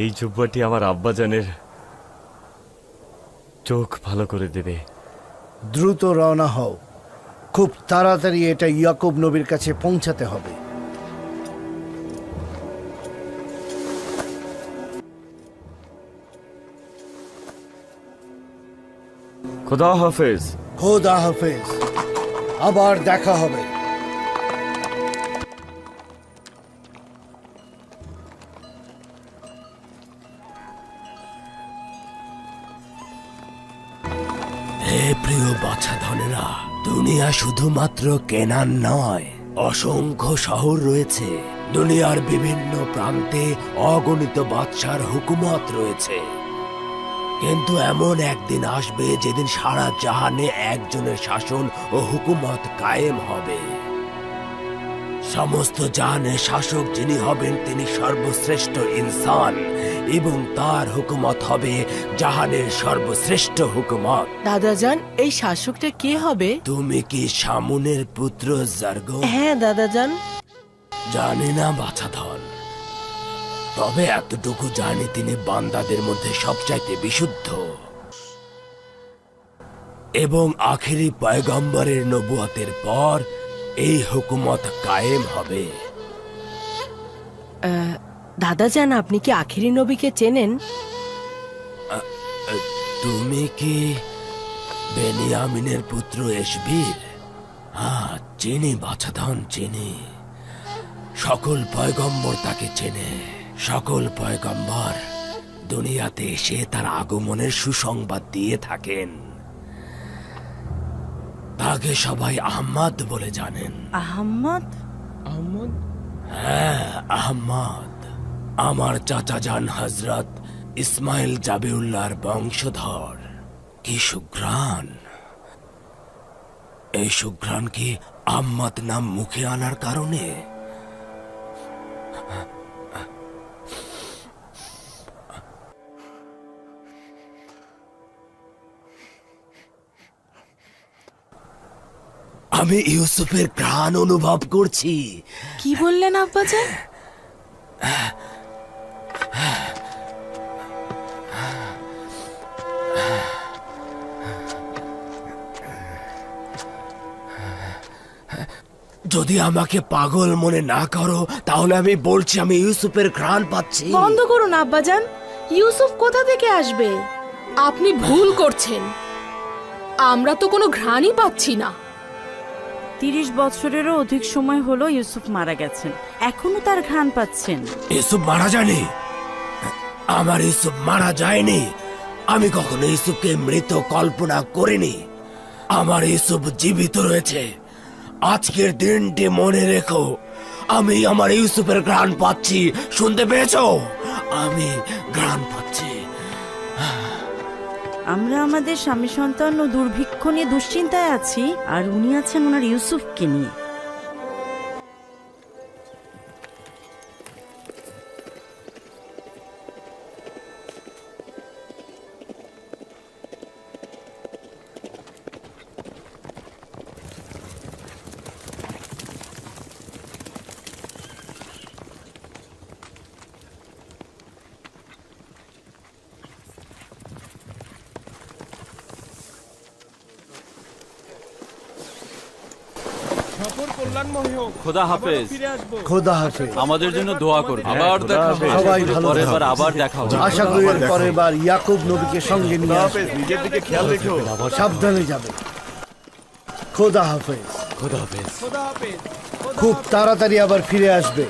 এই জুব্বাটি আমার আব্বাজানের চোখ ভালো করে দেবে। দ্রুত রওনা হও, খুব তাড়াতাড়ি এটা ইয়াকুব নবীর কাছে পৌঁছাতে হবে। খোদা হাফেজ। খোদা হাফেজ, আবার দেখা হবে। হে প্রিয় বাছাধনেরা, দুনিয়া শুধুমাত্র কেনান নয়, অসংখ্য শহর রয়েছে। দুনিয়ার বিভিন্ন প্রান্তে অগণিত বাদশার হুকুমত রয়েছে। কিন্তু এমন একদিন আসবে যেদিন সারা জাহানে একজনের শাসন ও হুকুমত কায়েম হবে। সমস্ত জাহানের শাসক যিনি হবেন তিনি সর্বশ্রেষ্ঠ ইনসান, এবং তার হুকুমত হবে জাহানের সর্বশ্রেষ্ঠ হুকুমত। দাদাজান, এই শাসকটা কে হবে? তুমি কি শামুনের পুত্র জার্গো? হ্যাঁ দাদাজান। জানি না বাছাধন, তবে এতটুকু জানি তিনি বান্দাদের মধ্যে সবচাইতে বিশুদ্ধ এবং আখেরি পয়গম্বরের নবুয়তের পর এই হুকুমত কায়েম হবে। দাদাজান, আপনি কি আখিরি নবীকে চেনেন? তুমি কি বেনিয়ামিনের পুত্র এসবির? হ্যাঁ, চিনি বাছাধন, চিনি। সকল পয়গম্বর তাকে চেনে। সকল পয়গম্বর দুনিয়াতে এসে তার আগমনের সুসংবাদ দিয়ে থাকেন। তাকে সবাই আহমদ বলে জানেন। আহম্মদ? হ্যাঁ, আহমদ। আমার চাচা যান হযরত ইসমাইল জাবিউল্লাহর বংশধর। কি সুঘ্রাণ! এই সুঘ্রাণ কি আহমদ নাম মুখে আনার কারণে? আমি ইউসুফের ঘ্রাণ অনুভব করছি। কি বললেন আব্বাজান? যদি আমাকে পাগল মনে না করো তাহলে আমি বলছি আমি ইউসুফের ঘ্রাণ পাচ্ছি। বন্ধ করুন আব্বাজান, ইউসুফ কোথা থেকে আসবে? আপনি ভুল করছেন, আমরা তো কোনো ঘ্রাণই পাচ্ছি না। 30 বছরেরও অধিক সময় হলো ইউসুফ মারা গেছেন, এখনো তার ঘ্রাণ পাচ্ছেন। ইউসুফ মারা যায়নি। আমার ইউসুফ মারা যায়নি। আমি কখনো ইউসুফকে মৃত কল্পনা করিনি। আমার ইউসুফ জীবিত রয়েছে। আজকের দিনটি মনে রেখো, আমি আমার ইউসুফের ঘ্রাণ পাচ্ছি। শুনতে পেয়েছো? আমি ঘ্রাণ পাচ্ছি। আমরা আমাদের স্বামী সন্তান ও দুর্ভিক্ষ নিয়ে দুশ্চিন্তায় আছি, আর উনি আছেন ওনার ইউসুফকে নিয়ে। খোদা হাফেজ। খোদা হাফেজ, আমাদের জন্য দোয়া করবে। আবার দেখা হবে। সবাই ভালো পরের বার থাকবেন। আবার দেখা হবে। আশা করি এর পরের বার ইয়াকুব নবীকে সঙ্গে নিয়ে আসবে। নিজের দিকে খেয়াল রেখো। সাবধানে যাবে। খোদা হাফেজ। খোদা হাফেজ। খুব তাড়াতাড়ি আবার ফিরে আসবে।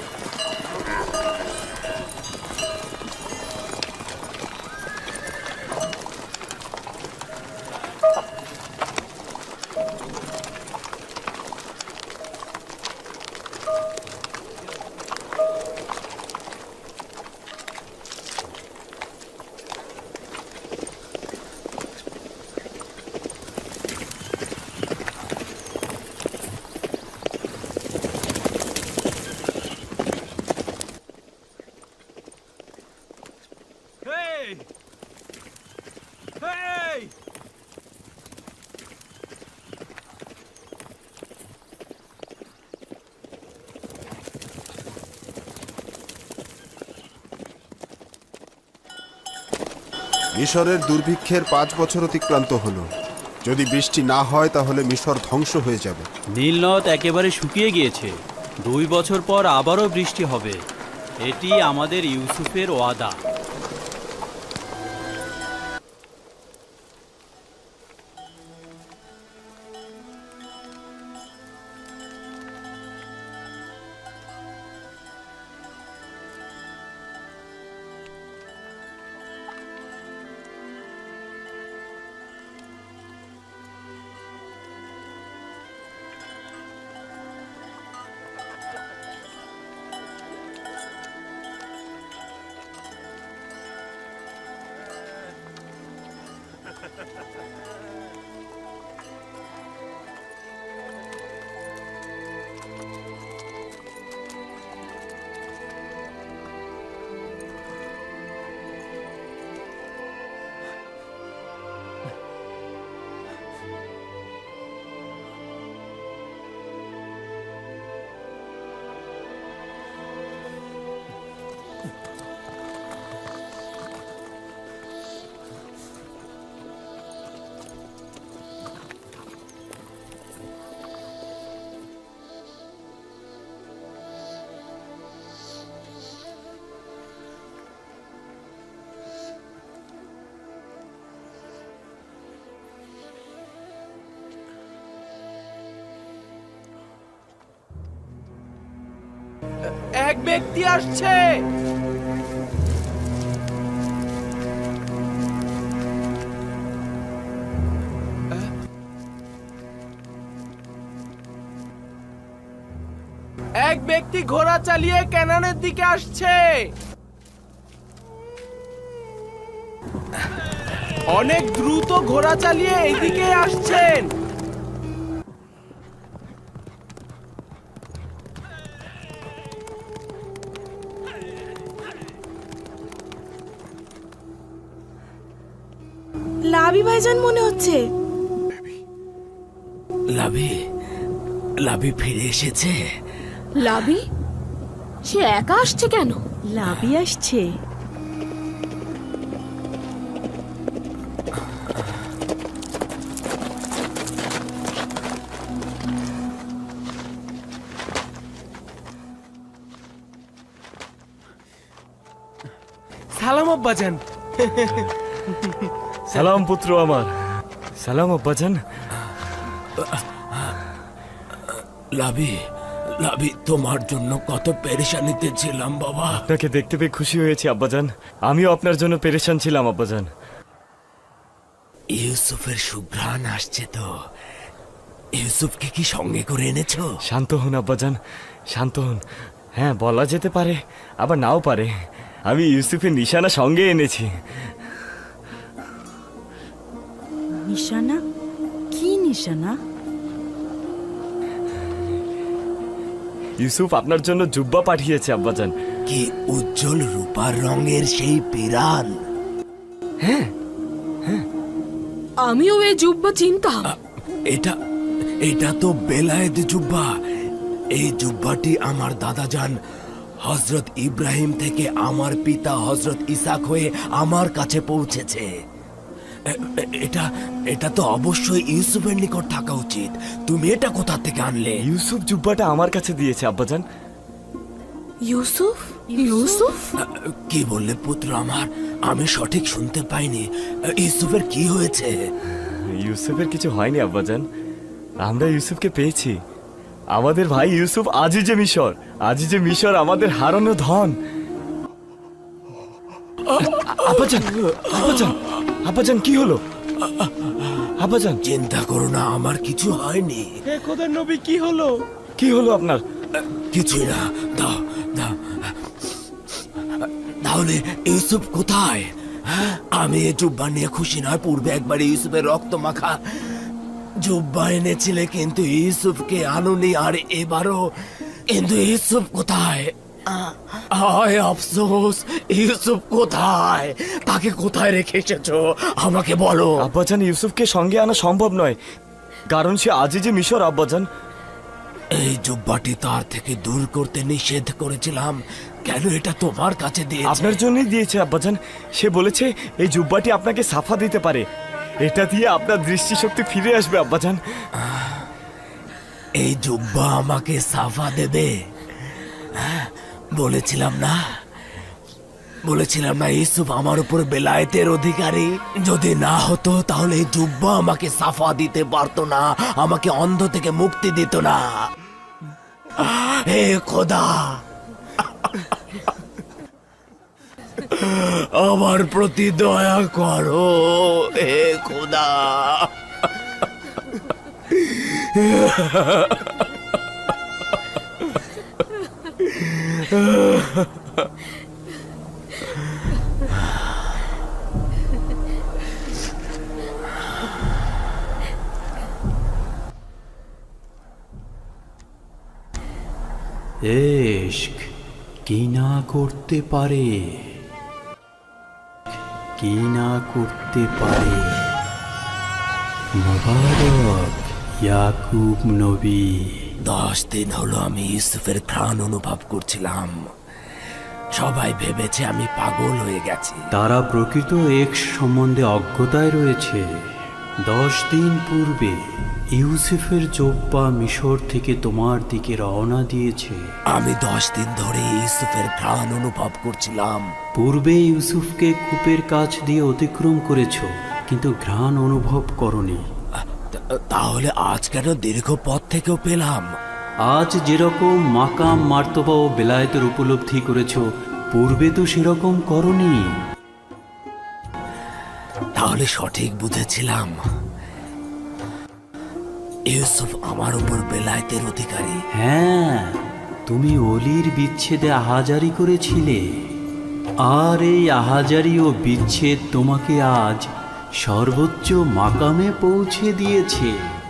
মিশরের দুর্ভিক্ষের 5 বছর অতিক্রান্ত হলো। যদি বৃষ্টি না হয় তাহলে মিশর ধ্বংস হয়ে যাবে। নীল নদ একেবারে শুকিয়ে গিয়েছে। 2 বছর পর আবারও বৃষ্টি হবে। এটি আমাদের ইউসুফের ওয়াদা। এক ব্যক্তি আসছে। এক ব্যক্তি ঘোড়া চালিয়ে ক্যানানের দিকে আসছে। অনেক দ্রুত ঘোড়া চালিয়ে এইদিকে আসছেন। লাবি ভাইজান মনে হচ্ছে। লাবি ফিরে এসেছে। লাবি সে একা আসছে কেন? লাবি আসছে। সালাম আব্বাজান। সালাম পুত্র আমার। সালাম আব্বাজান। লাবি তোমার জন্য কত পেরেশানিতে ছিলাম বাবা। আপনাকে দেখতে পেয়ে খুশি হয়েছি আব্বাজান। আমিও আপনার জন্য পেরেশান ছিলাম আব্বাজান। ইউসুফের সুঘ্রাণ আসছে তো। ইউসুফকে কি সঙ্গে করে এনেছো? শান্ত হন আব্বাজান, শান্ত হন। হ্যাঁ, বলা যেতে পারে, আবার নাও পারে। আমি ইউসুফের নিশানা সঙ্গে এনেছি। নিশানা? কি নিশানা? ইউসুফ আপনার জন্য জুব্বা পাঠিয়েছে আব্বাজান। কি উজ্জ্বল রূপার রঙের সেই পেরান। আমিও এই জুব্বা চিনতাম। এটা তো বেলায়েত জুব্বা। এই জুব্বাটি আমার দাদাজান হযরত ইব্রাহিম থেকে আমার পিতা হযরত ইসাক হয়ে আমার কাছে পৌঁছেছে। এটা তো অবশ্যই ইউসুফের নিকট থাকা উচিত। তুমি এটা কোথা থেকে আনলে? ইউসুফ জুব্বাটা আমার কাছে দিয়েছে আব্বাজান। ইউসুফ? ইউসুফ? কি বললে পুত্র আমার? আমি সঠিক শুনতে পাইনি। ইউসুফের কি হয়েছে? ইউসুফের কিছু হয়নি আব্বাজান। আমরা ইউসুফকে পেয়েছি। আমাদের ভাই ইউসুফ আজই যে মিশর, আজই যে মিশর আমাদের হারানো ধন। আব্বাজান, আব্বাজান, আব্বাজান কি হলো? আব্বাজান চিন্তা করো না, আমার কিছু হয়নি। হে খোদার নবী, কি হলো? কি হলো আপনার? কিছুই না। দাও দাও। তাহলে ইউসুফ কোথায়? আমি এই জুব্বা নিয়ে খুশি নয়। পূর্বে একবার ইউসুফের রক্ত মাখা জুব্বা এনেছিলে, কিন্তু ইউসুফকে আনুনি। আর এবারও। কিন্তু ইউসুফ কোথায়? হায় আফসোস, ইউসুফ কোথায়? তাকে কোথায় রেখে এসেছো আমাকে বলো। আব্বাজান, ইউসুফকে সঙ্গে আনা সম্ভব নয়, কারণ সে আজই যে মিশর আব্বাজান। এই জুব্বাটি তার থেকে দূর করতে নিষেধ করেছিলাম। কেন এটা তোমার কাছে দিয়েছে? আপনার জন্যই দিয়েছে আব্বাজান। সে বলেছে এই জুব্বাটি আপনাকে সাফা দিতে পারে, এটা দিয়ে আপনার দৃষ্টিশক্তি ফিরে আসবে আব্বাজান। এই জুব্বা আমাকে সাফা দেবে? হ্যাঁ, বলেছিলাম না ইউসুফ আমার উপর বেলায়েতের অধিকারী। যদি না হতো তাহলে এই জুব্বা আমাকে সাফা দিতে পারতো না, আমাকে অন্ধ থেকে মুক্তি দিত না। হে খোদা, আমার প্রতি দয়া করো। হে খোদা, ইশক কি না করতে পারে, কি না করতে পারে। মোবারক ইয়াকুব নবী। 10 দিন হলো আমি ইউসুফের ঘ্রাণ অনুভব করছিলাম। সবাই ভেবেছে আমি পাগল হয়ে গেছি। তারা প্রকৃত এক্স সম্বন্ধে অজ্ঞতায় রয়েছে। 10 দিন পূর্বে ইউসুফের জোব্বা মিশর থেকে তোমার দিকে রওনা দিয়েছে। আমি 10 দিন ধরে ইউসুফের ঘ্রাণ অনুভব করছিলাম। পূর্বে ইউসুফকে কূপের কাছ দিয়ে অতিক্রম করেছ, কিন্তু ঘ্রাণ অনুভব করনি। তাহলে আজ কেন দীর্ঘ পথ থেকেও পেলাম? আজ যেরকম মাকাম মার্তবা ও বেলায়েতের উপলব্ধি করেছ, পূর্বে তো সেরকম করনি। তাহলে সঠিক বুঝেছিলাম, ইউসুফ আমার উপর বেলায়েতের অধিকারী। হ্যাঁ, তুমি অলির বিচ্ছেদে আহাজারি করেছিলে, আর এই আহাজারি ও বিচ্ছেদ তোমাকে আজ সর্বোচ্চ মাকামে পৌঁছে দিয়েছে।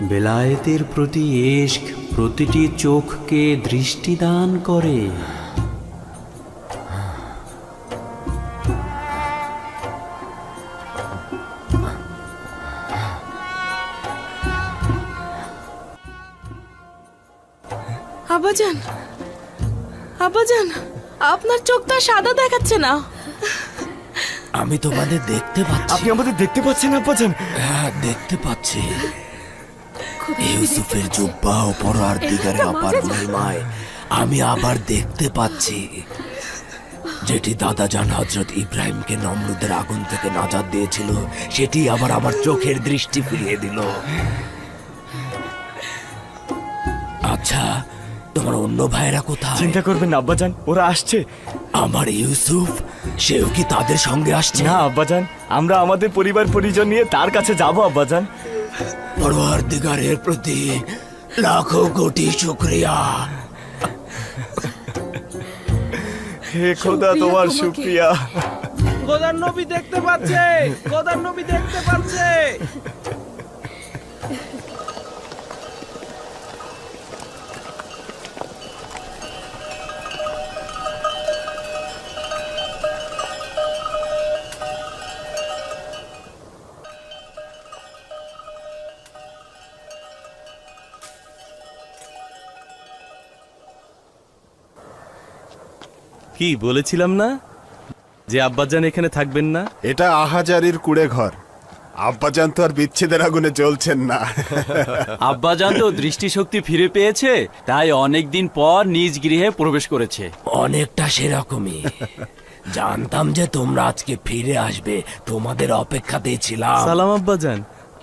বেলায়েতের প্রতি ইশক প্রতিটি চোখকে দৃষ্টিদান করে। আব্বাজান, আব্বাজান, আপনার চোখটা সাদা দেখাচ্ছে না। আমি তোমাদের দেখতে পাচ্ছি। আপনি আমাদের দেখতে পাচ্ছেন আব্বাজান? হ্যাঁ, দেখতে পাচ্ছি। ইউসুফের জুব্বা ও পরার দিগারে আপার মহিমায় আমি আবার দেখতে পাচ্ছি, যেটি দাদাজান হযরত ইব্রাহিমকে নমরুদের আগুন থেকে নাজাত দিয়েছিল, সেটি আবার আমার চোখের দৃষ্টি ফিরিয়ে দিল। আচ্ছা, তোমার অন্য ভাইরা কোথায়? চিন্তা করবেন না আব্বাজান, ওরা আসছে। আমার ইউসুফ, সেও কি তাদের সঙ্গে আসছে? না আব্বাজান, আমরা আমাদের পরিবার পরিজন নিয়ে তার কাছে যাব আব্বাজান। পরওয়ারদিগারের প্রতি লাখো কোটি শুকরিয়া। হে খোদা, তোমার শুকরিয়া। খোদার নবী দেখতে পাচ্ছে, খোদার নবী দেখতে পাচ্ছে। কি বলেছিলাম না যে আব্বাজান এখানে থাকবেন না? এটা আহাজারির কুড়ে ঘর। আব্বাজান তো আর বিচ্ছেদের আগুনে জ্বলছেন না। আব্বাজান তো দৃষ্টিশক্তি ফিরে পেয়েছে, তাই অনেকদিন পর নিজ গৃহে প্রবেশ করেছে। অনেকটা সেরকমই। জানতাম যে তোমরা আজকে ফিরে আসবে, তোমাদের অপেক্ষাতেই ছিলাম। সালাম আব্বাজান,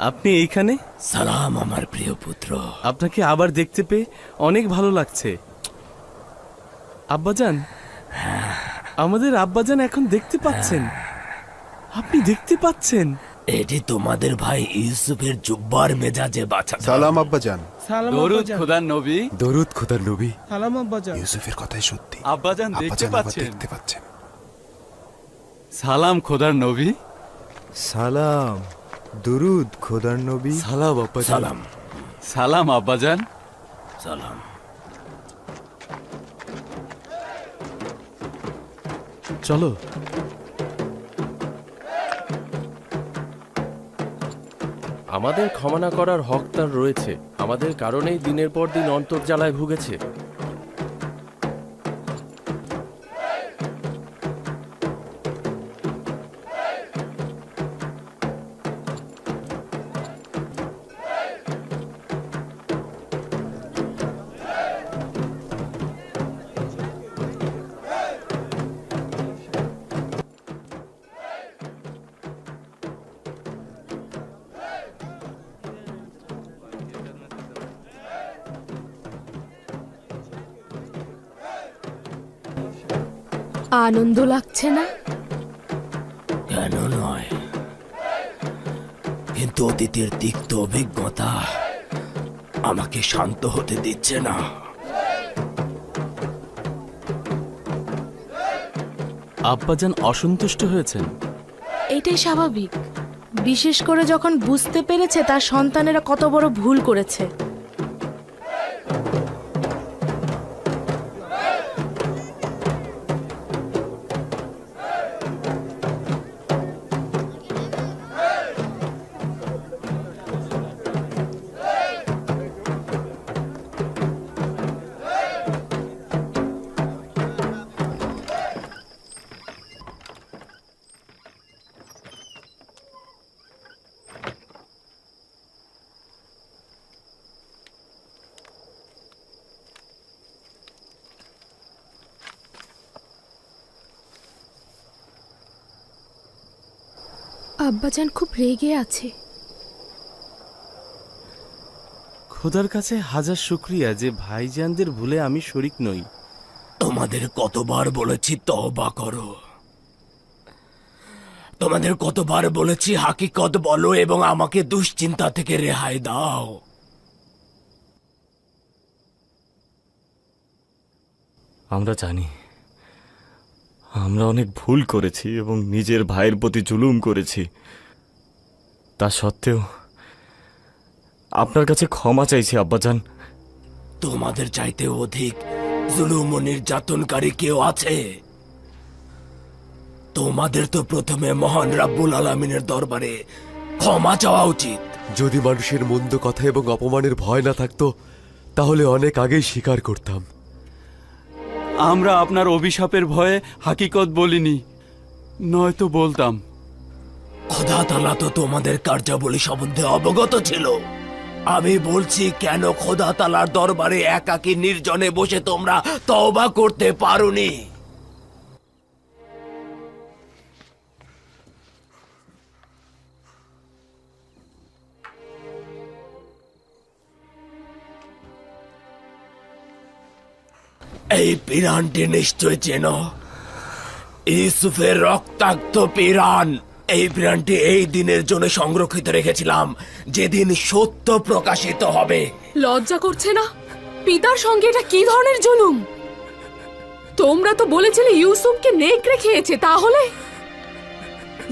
আপনি এইখানে? সালাম আমার প্রিয় পুত্র। আপনাকে আবার দেখতে পেয়ে অনেক ভালো লাগছে। আব্বাজান, আমাদের আব্বাজান এখন দেখতে পাচ্ছেন। আপনি দেখতে পাচ্ছেন? এটি তোমাদের ভাই ইউসুফের জুব্বার মেজাজে বাছা। সালাম আব্বাজান। সালাম দরুদ আব্বাজান। খোদার নবী। দরুদ খোদার নবী। সালাম আব্বাজান। ইউসুফের কথাই সত্যি। আব্বাজান দেখতে আব্বাজান আবার পাচ্ছেন? দেখতে পাচ্ছেন। সালাম খোদার নবী। সালাম, দুরুদ খোদার নবী। সালাম আব্বাজান। সালাম। সালাম আব্বাজান। সালাম। চলো। আমাদের ক্ষমা না করার হক তার রয়েছে, আমাদের কারণেই দিনের পর দিন অন্তর্জালায় ভুগেছে। আনন্দ লাগছে না? কেন নয়, কিন্তু অতীতের তিক্ত অভিজ্ঞতা আমাকে শান্ত হতে দিচ্ছে না। আব্বাজান অসন্তুষ্ট হয়েছেন। এটাই স্বাভাবিক, বিশেষ করে যখন বুঝতে পেরেছে তার সন্তানেরা কত বড় ভুল করেছে। আব্বাজান খুব রেগে আছে। খোদার কাছে হাজার শুক্রিয়া যে ভাইজানদের ভুলে আমি শরিক নই। তোমাদের কতবার বলেছি তওবা করো, তোমাদের কতবার বলেছি হাকিকত বলো এবং আমাকে দুশ্চিন্তা থেকে রেহাই দাও। আমরা জানি আমরা অনেক ভুল করেছি এবং নিজের ভাইয়ের প্রতি জুলুম করেছি। তা সত্ত্বেও আপনার কাছে ক্ষমা চাইছি আব্বাজান। তোমাদের চাইতে অধিক জুলুম ও নির্যাতনকারী কেউ আছে? তোমাদের তো প্রথমে মহান রাব্বুল আলামিনের দরবারে ক্ষমা চাওয়া উচিত। যদি মানুষের মন্দ কথা এবং অপমানের ভয় না থাকতো তাহলে অনেক আগেই স্বীকার করতাম। আমরা আপনার অভিশাপের ভয়ে হাকিকত বলিনি, নয়তো বলতাম। খোদা তাআলা তো তোমাদের কার্যাবলী সম্বন্ধে অবগত ছিল। আমি বলছি, কেন খোদা তাআলার দরবারে একাকী নির্জনে বসে তোমরা তওবা করতে পারোনি? এই পিরানটি নিশ্চয় চেনো, ইউসুফের রক্তাক্ত পিরান। এই পিরানটি এই দিনের জন্য সংরক্ষিত রেখেছিলাম, যেদিন সত্য প্রকাশিত হবে। লজ্জা করছে না? পিতার সঙ্গে এটা কি ধরনের জুলুম? তোমরা তো বলেছিলে ইউসুফকে নেকড়ে খেয়েছে, তাহলে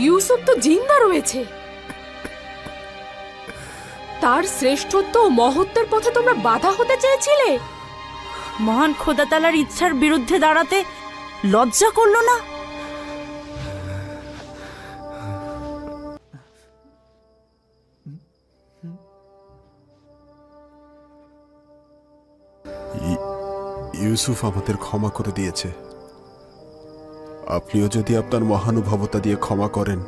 ইউসুফ তো জিন্দা রয়েছে। তার শ্রেষ্ঠত্ব ও মহত্বের পথে তোমরা বাধা হতে চেয়েছিলে। মহান খোদা তাআলার ইচ্ছার বিরুদ্ধে দাঁড়াতে লজ্জা করলো না? ইউসুফ আমাদের ক্ষমা করে দিয়েছে। আপনিও যদি আপনার মহানুভবতা দিয়ে ক্ষমা করেন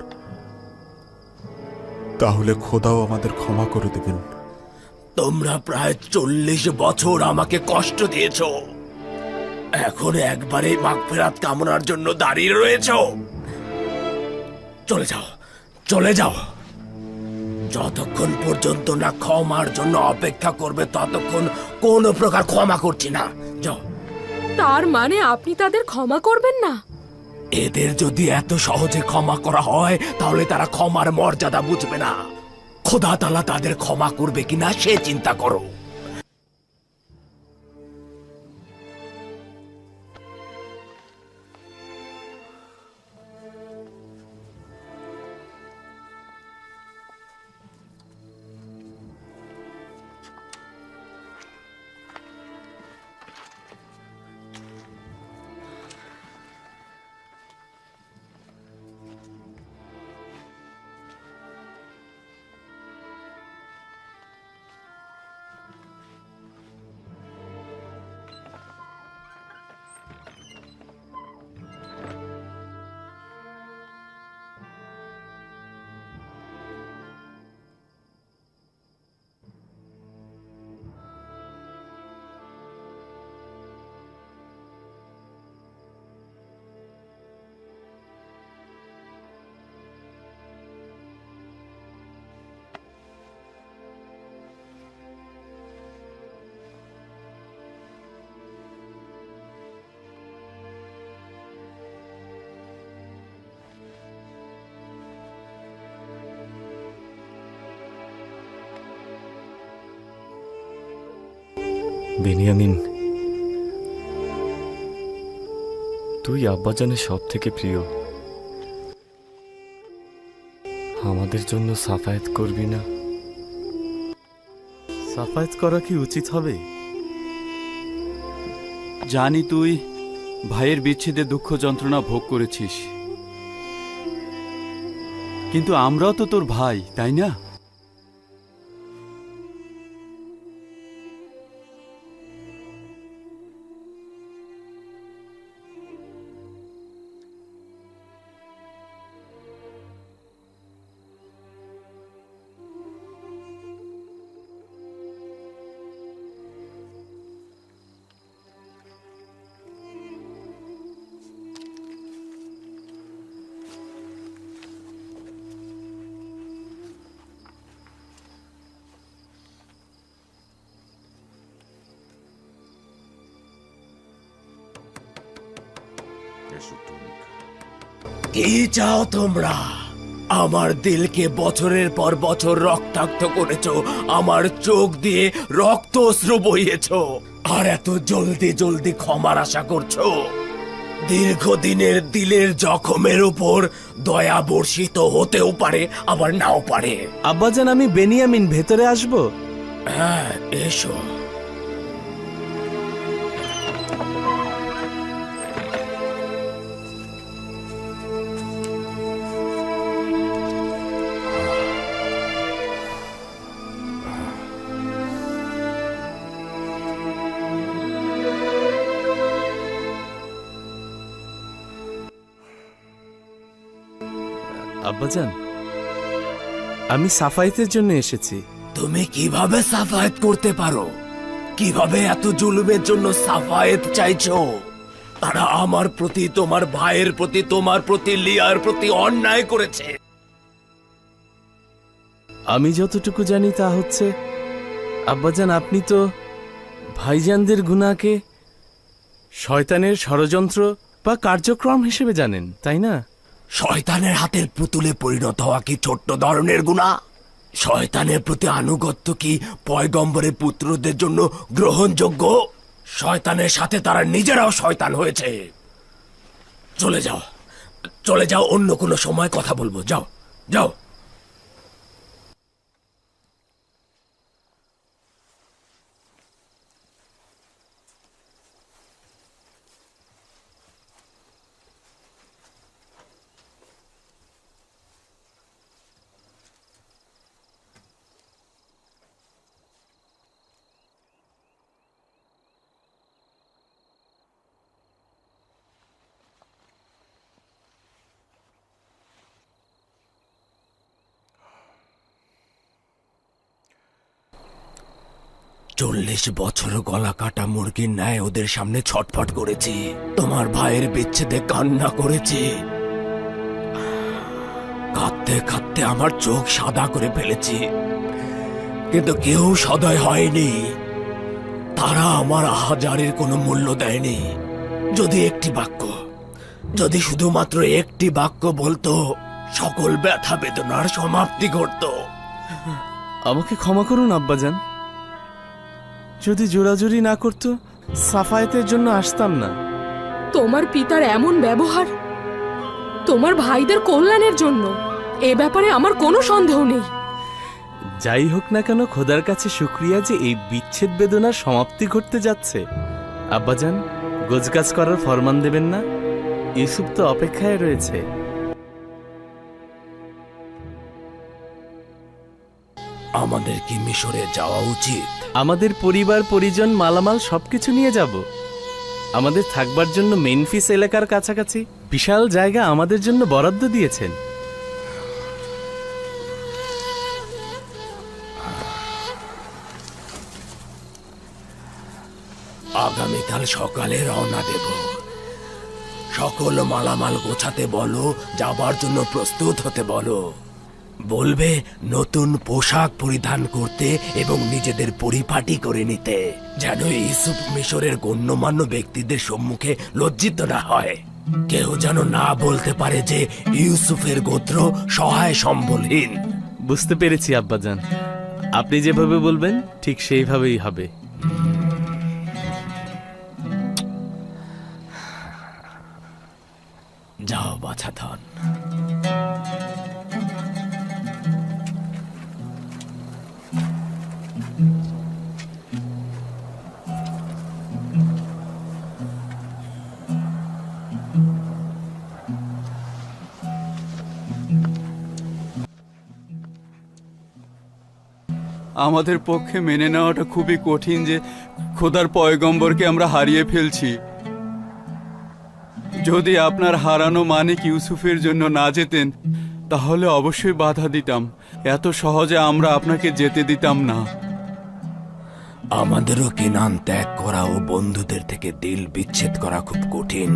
তাহলে খোদাও আমাদের ক্ষমা করে দেবেন। তোমরা প্রায় 40 বছর আমাকে কষ্ট দিয়েছো, এখন একবারে মাগফিরাত কামনার জন্য দাঁড়িয়ে রয়েছো। চলে যাও, চলে যাও। যতক্ষণ পর্যন্ত না ক্ষমার জন্য অপেক্ষা করবে ততক্ষণ কোনো প্রকার ক্ষমা করছি না। যাও। তার মানে আপনি তাদের ক্ষমা করবেন না? এদের যদি এত সহজে ক্ষমা করা হয় তাহলে তারা ক্ষমার মর্যাদা বুঝবে না। খোদা তাআলা তাদের ক্ষমা করবে কিনা সে চিন্তা করো। বেনিয়ামিন, তুই আব্বাজানের সব থেকে প্রিয়। আমাদের জন্য সাফায়াত করবি না? সাফায়াত করা কি উচিত হবে? জানি তুই ভাইয়ের বিচ্ছেদে দুঃখ যন্ত্রণা ভোগ করেছিস, কিন্তু আমরাও তো তোর ভাই, তাই না? কি চাও তোমরা? আমার দিলকে বছরের পর বছর রক্তাক্ত করেছো, আমার চোখ দিয়ে রক্ত অশ্রু বইয়েছো, আর এত জলদি জলদি ক্ষমার আশা করছো? দীর্ঘদিনের দিলের জখমের উপর দয়া বর্ষিত হতেও পারে, আবার নাও পারে। আব্বাজান, আমি বেনিয়ামিন, ভেতরে আসবো? হ্যাঁ, এসো। আব্বাজান, আমি সাফায়েতের জন্য এসেছি। তুমি কিভাবে সাফায়েত করতে পারো? কিভাবে এত জুলুমের জন্য সাফায়েত চাইছো? তারা আমার প্রতি, তোমার ভাইয়ের প্রতি, তোমার প্রতি, লিয়ার প্রতি অন্যায় করেছে। আমি যতটুকু জানি তা হচ্ছে, আব্বাজান, আপনি তো ভাইজানদের গুনাহকে শয়তানের ষড়যন্ত্র বা কার্যক্রম হিসেবে জানেন, তাই না? শয়তানের হাতের পুতুলে পরিণত হওয়া কি ছোট্ট ধরনের গুনাহ? শয়তানের প্রতি আনুগত্য কি পয়গম্বরের পুত্রদের জন্য গ্রহণযোগ্য? শয়তানের সাথে তারা নিজেরাও শয়তান হয়েছে। চলে যাও, চলে যাও, অন্য কোনো সময় কথা বলবো। যাও, যাও। চল্লিশ বছর গলা কাটা মুরগির ন্যায় ওদের সামনে ছটফট করেছি, তোমার ভাইয়ের বিচ্ছেদে কান্না করেছি, কাঁদতে কাঁদতে আমার চোখ সাদা করে ফেলেছি, কিন্তু কেউ সদয় হয়নি। তারা আমার আহাজারির কোনো মূল্য দেয়নি। যদি একটি বাক্য, যদি শুধুমাত্র একটি বাক্য বলতো, সকল ব্যথা বেদনার সমাপ্তি ঘটতো। আমাকে ক্ষমা করুন আব্বাজান, যদি জোরাজুরি না করতো সাফায়েতের জন্য আসতাম না। তোমার পিতার এমন ব্যবহার তোমার ভাইদের কল্যাণের জন্য, এ ব্যাপারে আমার কোনো সন্দেহ নেই। যাই হোক না কেন, খোদার কাছে শুকরিয়া যে এই বিচ্ছেদ বেদনার সমাপ্তি ঘটতে যাচ্ছে। আব্বাজান, গোছগাছ করার ফরমান দেবেন না? ইউসুফ তো অপেক্ষায় রয়েছে। আমাদের কি মিশরে যাওয়া উচিত? আমাদের পরিবার পরিজন মালামাল সবকিছু নিয়ে যাব। আমাদের থাকবার জন্য মেনফিস এলাকার কাছাকাছি বিশাল জায়গা আমাদের জন্য বরাদ্দ দিয়েছেন। আগামীকাল সকালে রওনা দেব। সকল মালামাল গোছাতে বলো, যাবার জন্য প্রস্তুত হতে বলো। বলবে নতুন পোশাক পরিধান করতে এবং নিজেদের পরিপাটি করে নিতে, যেন ইউসুফ মিশরের গণ্যমান্য ব্যক্তিদের সম্মুখে লজ্জিত না হয়। কেউ যেন না বলতে পারে যে ইউসুফের গোত্র সহায় সম্বলহীন। বুঝতে পেরেছি আব্বাজান, আপনি যেভাবে বলবেন ঠিক সেইভাবেই হবে। যাও বাছাধন। আমাদের পক্ষে মেনে নেওয়াটা খুবই কঠিন যে খোদার পয়গম্বরকে আমরা হারিয়ে ফেলছি। যদি আপনার হারানো মানিক ইউসুফের জন্য না যেতেন তাহলে অবশ্যই বাধা দিতাম। এত সহজে আমরা আপনাকে যেতে দিতাম না। আমাদেরও কেনান ত্যাগ করা ও বন্ধুদের থেকে দিল বিচ্ছেদ করা খুব কঠিন,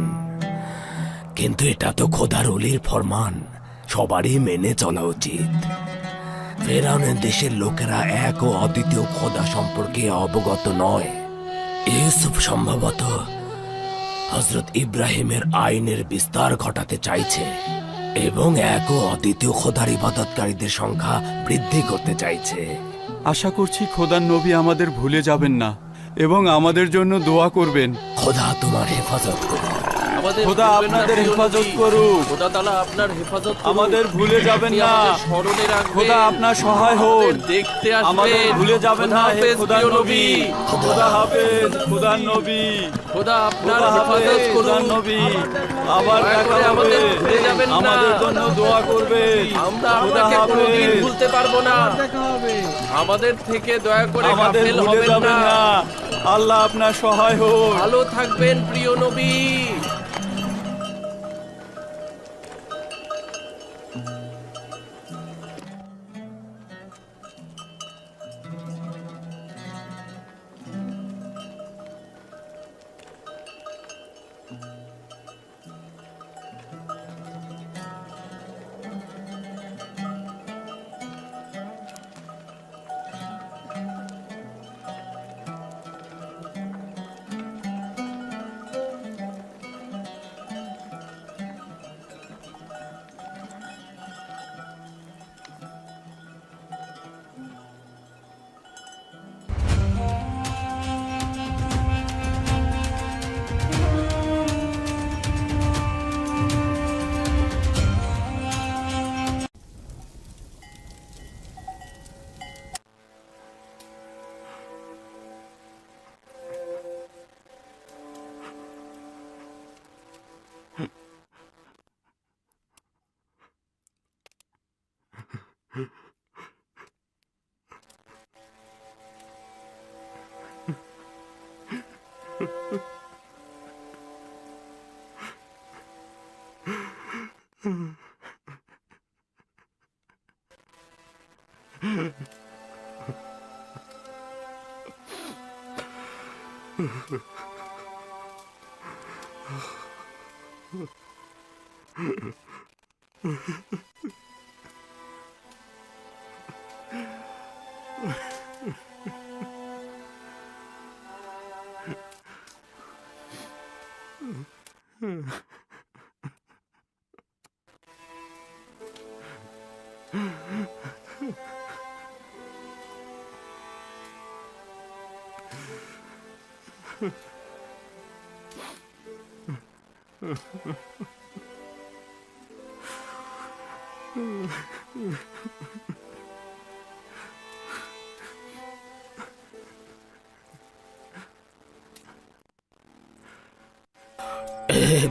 কিন্তু এটা তো খোদার ওলির ফরমান, সবারই মেনে চলা উচিত। ফেরাউনের দেশের লোকেরা এক ও অদ্বিতীয় খোদা সম্পর্কে অবগত নয়। ইউসুফ সম্ভবত হযরত ইব্রাহিমের আইনের বিস্তার ঘটাতে চাইছে এবং এক ও অদ্বিতীয় খোদার ইবাদতকারীদের সংখ্যা বৃদ্ধি করতে চাইছে। আশা করছি খোদার নবী আমাদের ভুলে যাবেন না এবং আমাদের জন্য দোয়া করবেন। খোদা তোমার হেফাজত করুন। খোদা আপনাদের হেফাজত করুক। খোদা তাআলা আপনার হেফাজত করুক। আমাদের ভুলে যাবেন না। স্মরণে রাখবেন। খোদা আপনার সহায় হন। দেখতে আসবেন। আমাদের ভুলে যাবেন না হে খোদার নবী। খোদা হাফেজ খোদার নবী। খোদা আপনার হেফাজত করুন। খোদার নবী আবার দেখা হবে। ভুলে যাবেন না। আমাদের জন্য দোয়া করবেন। আমরা আপনাকে কোনোদিন ভুলতে পারবো না। আমাদের থেকে দয়া করে গাফেল হবেন না। আল্লাহ আপনার সহায় হোক। ভালো থাকবেন প্রিয় নবী।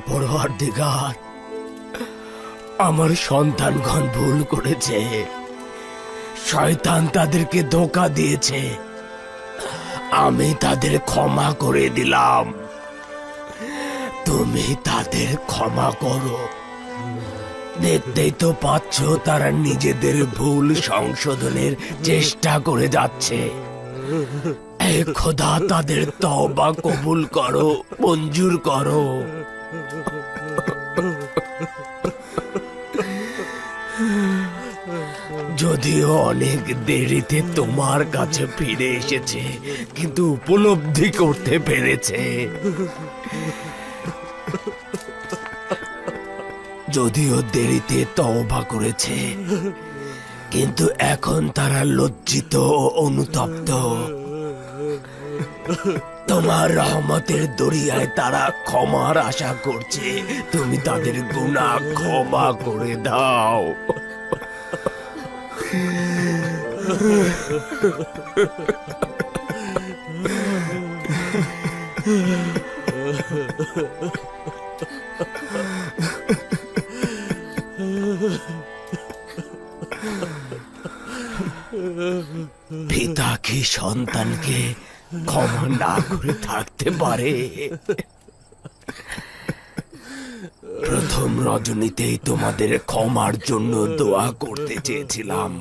পরওয়ারদিগার, আমার সন্তানগণ ভুল করেছে। শয়তান তাদেরকে ধোঁকা দিয়েছে, আমি তাদের ক্ষমা করে দিলাম। তুমি তাদের ক্ষমা করো। দেখতেই তো পাচ্ছ তারা নিজেদের ভুল সংশোধনের চেষ্টা করে যাচ্ছে। এ খোদা তাদের তওবা কবুল করো, মঞ্জুর করো। যদিও অনেক দেরিতে তোমার কাছে ফিরে এসেছে, কিন্তু উপলব্ধি করতে পেরেছে। যদিও দেরিতে তওবা করেছে, কিন্তু এখন তারা লজ্জিত ও অনুতপ্ত। তোমার রহমতের দরিয়ায় তারা ক্ষমার আশা করছে, তুমি তাদের গুনাহ ক্ষমা করে দাও। পিতা কি সন্তানকে ক্ষমা না করে থাকতে পারে? প্রথম রজনীতেই তোমাদের ক্ষমার জন্য দোয়া করতে চেয়েছিলাম,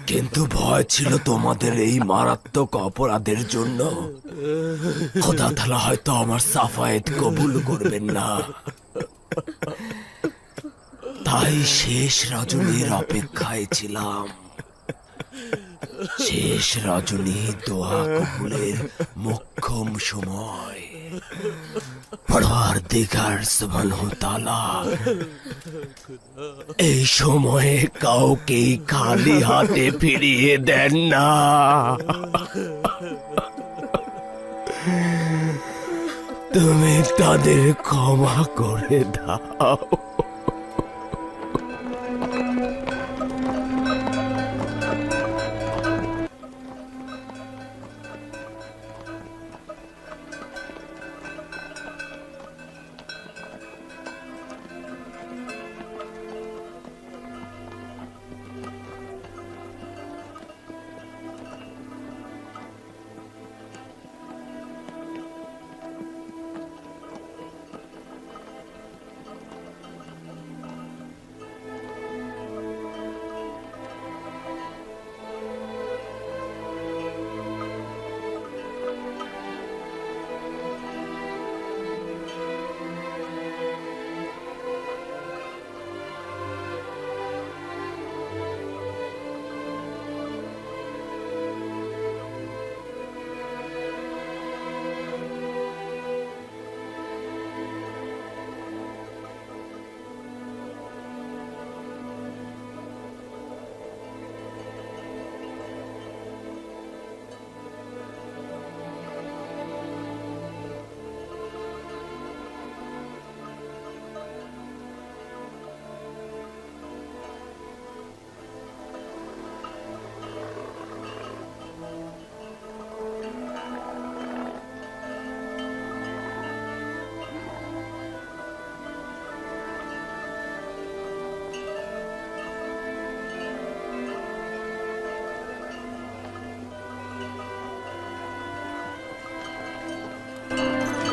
কিন্তু ভয় ছিল তোমাদের এই মারাত্মক অপরাধের জন্য খোদা তাআলা হয়তো আমার সাফায়েত কবুল করবেন না। তাই শেষ রজনীর অপেক্ষায় ছিলাম। শেষ রজনী দোয়া কবুলের মোক্ষম সময়। পরওয়ারদিগার সুবহানাহু তাআলা এই সময়ে কাউকে খালি হাতে ফিরিয়ে দেন না। তুমি তাদের ক্ষমা করে দাও।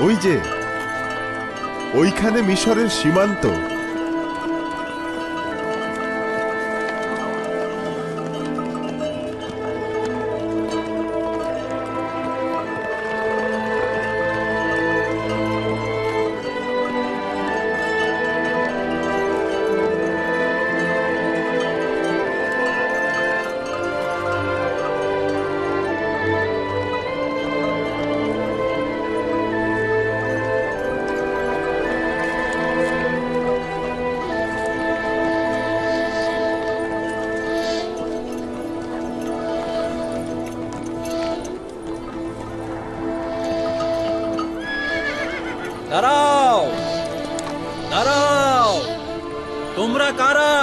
ওই যে ওইখানে মিশরের সীমান্ত। দাঁড়াও, দাঁড়াও, তোমরা কারা?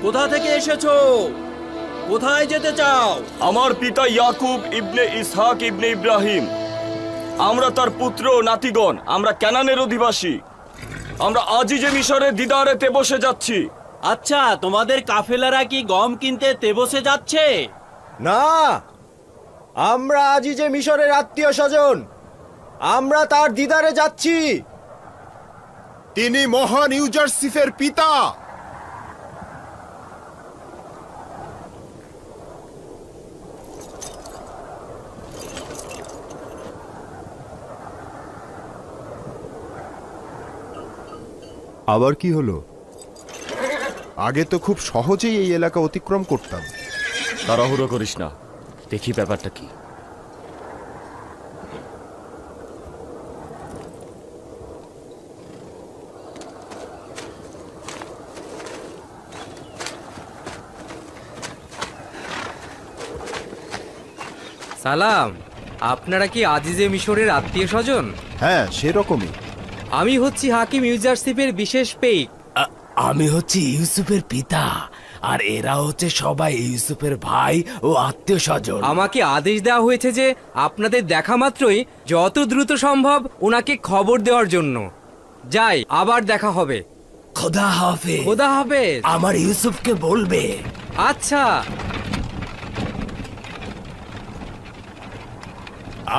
কোথা থেকে এসেছো? কোথায় যেতে চাও? আমার পিতা ইয়াকুব ইবনে ইসহাক ইবনে ইব্রাহিম, আমরা তার পুত্র ও নাতিগণ, আমরা কানানের অধিবাসী। আমরা আজই যে মিশরের দিদারে তেবসে যাচ্ছি। আচ্ছা, তোমাদের কাফেলারা কি গম কিনতে তেবসে যাচ্ছে? না, আমরা আজই যে মিশরের আত্মীয় স্বজন, আমরা তার দিদারে যাচ্ছি। তিনি মহান ইউজারসিফের পিতা। আবার কি হলো? আগে তো খুব সহজেই এই এলাকা অতিক্রম করতাম। তাড়াহুড়ো করিস না, দেখি ব্যাপারটা কি। সালাম, আপনারা কি আজিজে মিশরের আত্মীয় স্বজন? হ্যাঁ, সেরকমই। আমি হচ্ছি হাকিম ইউজারশিপের বিশেষ পেইক। আমি হচ্ছি ইউসুফের পিতা, আর এরা হচ্ছে সবাই ইউসুফের ভাই ও আত্মীয় স্বজন। আমাকে আদেশ দেওয়া হয়েছে যে আপনাদের দেখা মাত্রই যত দ্রুত সম্ভব ওনাকে খবর দেওয়ার জন্য। যাই, আবার দেখা হবে। খোদা হাফেজ। খোদা হাফেজ। আমার ইউসুফকে বলবে। আচ্ছা।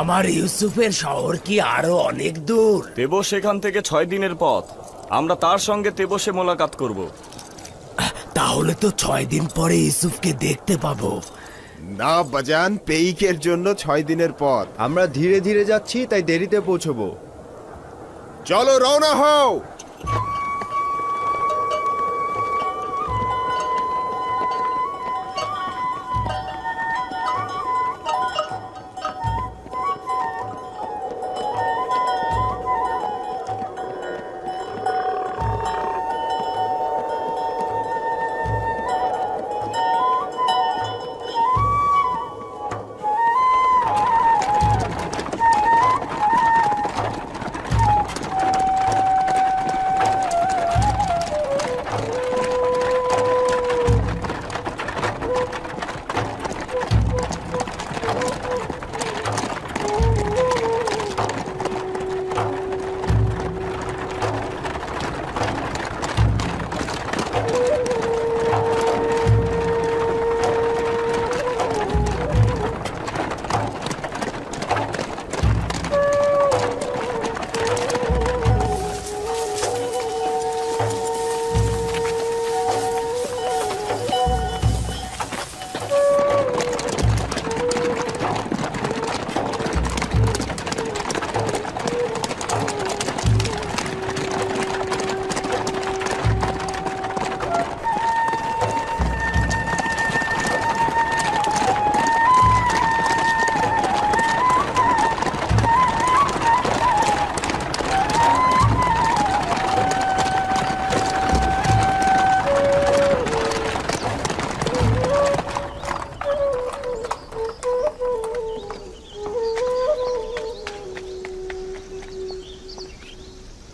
আমার ইউসুফের শহর কি আরো অনেক দূর? তেবস এখান থেকে 6 দিনের পথ। আমরা তার সঙ্গে তেবসে মোলাকাত করব। তাহলে তো 6 দিন পরে ইউসুফকে দেখতে পাবো। না বাজান, পেইকের জন্য 6 দিনের পথ। আমরা ধীরে ধীরে যাচ্ছি, তাই দেরিতে পৌঁছবো। চলো, রওনা হও।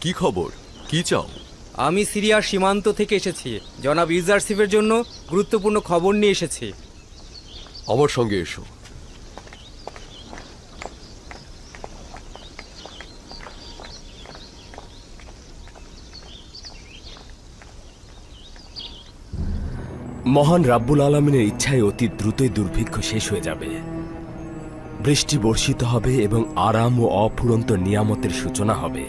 কি খবর? কি চাও? আমি সিরিয়ার সীমান্ত থেকে এসেছি। জনাব ইউজারশিপের জন্য গুরুত্বপূর্ণ খবর নিয়ে এসেছি। আমার সঙ্গে এসো। মহান রাব্বুল আলামিনের ইচ্ছায় অতি দ্রুতই দুর্ভিক্ষ শেষ হয়ে যাবে। বৃষ্টি বর্ষিত হবে এবং আরাম ও অফুরন্ত নিয়ামতের সূচনা হবে।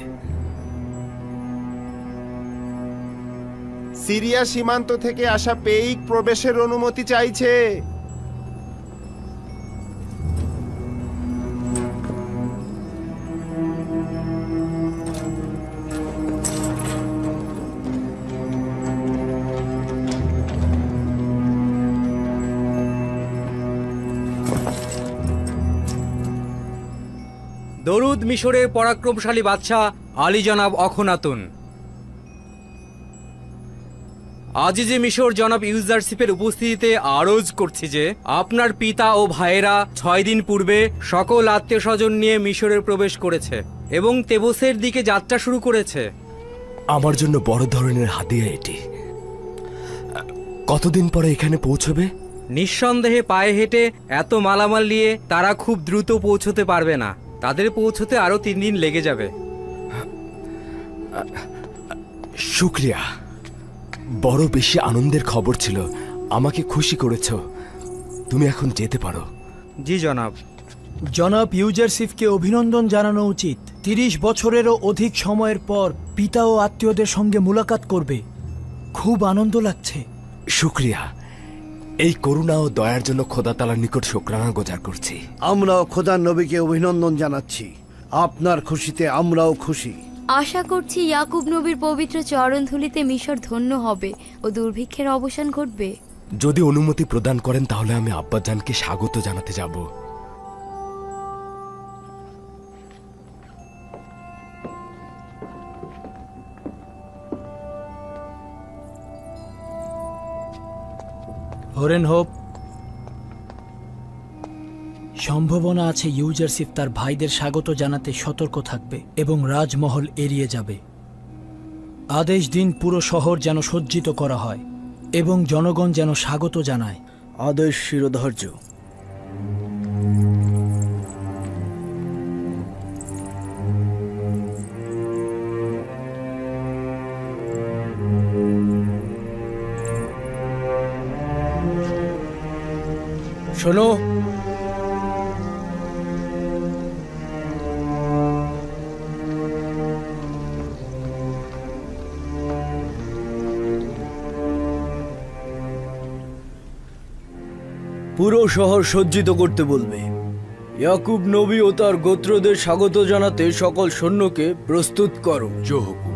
সিরিয়া সীমান্ত থেকে আসা পেইক প্রবেশের অনুমতি চাইছে। দরুদ মিশরের পরাক্রমশালী বাদশাহ আলী জনাব অখনাতুন। আজিজে মিশর জনাব ইউজারশিপের উপস্থিতিতে আরজ করছি যে আপনার পিতা ও ভাইয়েরা 6 দিন পূর্বে সকল আত্মীয় স্বজন নিয়ে মিশরে প্রবেশ করেছে এবং তেবসের দিকে যাত্রা শুরু করেছে। আমার জন্য বড় ধরনের হাদিয়া এটি। কতদিন পরে এখানে পৌঁছবে? নিঃসন্দেহে পায়ে হেঁটে এত মালামাল নিয়ে তারা খুব দ্রুত পৌঁছতে পারবে না। তাদের পৌঁছতে আরো 3 দিন লেগে যাবে। শুক্রিয়া। বড় বেশি আনন্দের খবর ছিল। আমাকে খুশি করেছ। তুমি এখন যেতে পারো। জি জনাব। জনাব ইউজারশিপকে অভিনন্দন জানানো উচিত। 30 বছরেরও অধিক সময়ের পর পিতা ও আত্মীয়দের সঙ্গে মুলাকাত করবে। খুব আনন্দ লাগছে। শুক্রিয়া। এই করুণা ও দয়ার জন্য খোদা তাআলার নিকট শুকরানা গুজার করছি। আমরাও খোদার নবীকে অভিনন্দন জানাচ্ছি। আপনার খুশিতে আমরাও খুশি। আশা করছি ইয়াকুব নবীর পবিত্র চরণধুলিতে মিশর ধন্য হবে ও দুর্ভিক্ষের অবসান ঘটবে। যদি অনুমতি প্রদান করেন তাহলে আমি আব্বাজানকে স্বাগত জানাতে যাব। হরেন হোপ। সম্ভাবনা আছে ইউজারশিপ তার ভাইদের স্বাগত জানাতে সতর্ক থাকবে এবং রাজমহল এড়িয়ে যাবে। আদেশ দিন পুরো শহর যেন সজ্জিত করা হয় এবং জনগণ যেন স্বাগত জানায়। আদেশ শিরোধার্য। শোনো, পুরো শহর সজ্জিত করতে বলবে। ইয়াকুব নবী ও তার গোত্রদের স্বাগত জানাতে সকল সৈন্যকে প্রস্তুত করো। জো হুকুম।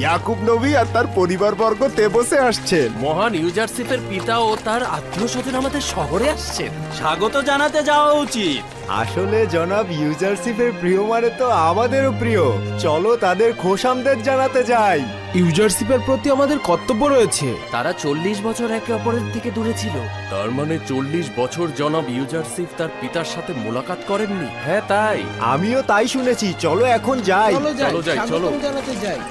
ইয়াকুব নবী আর তার পরিবারবর্গ তেবসে আসছেন। মহান ইউজারশিপের পিতা ও তার আত্মীয় স্বজন আমাদের শহরে আসছেন, স্বাগত জানাতে যাওয়া উচিত। আসলে জনাব ইউজারশিপের প্রিয় মানে তো আমাদেরও প্রিয়। চলো তাদের খোশামদের জানাতে যাই। ইউজারশিপের প্রতি আমাদের কর্তব্য রয়েছে। তারা 40 বছর একে অপরের থেকে দূরে ছিল। তার মানে 40 বছর জনাব ইউজারশিপ তার পিতার সাথে মোলাকাত করেননি। হ্যাঁ তাই, আমিও তাই শুনেছি। চলো এখন যাই। চলো। জানাতে যাই।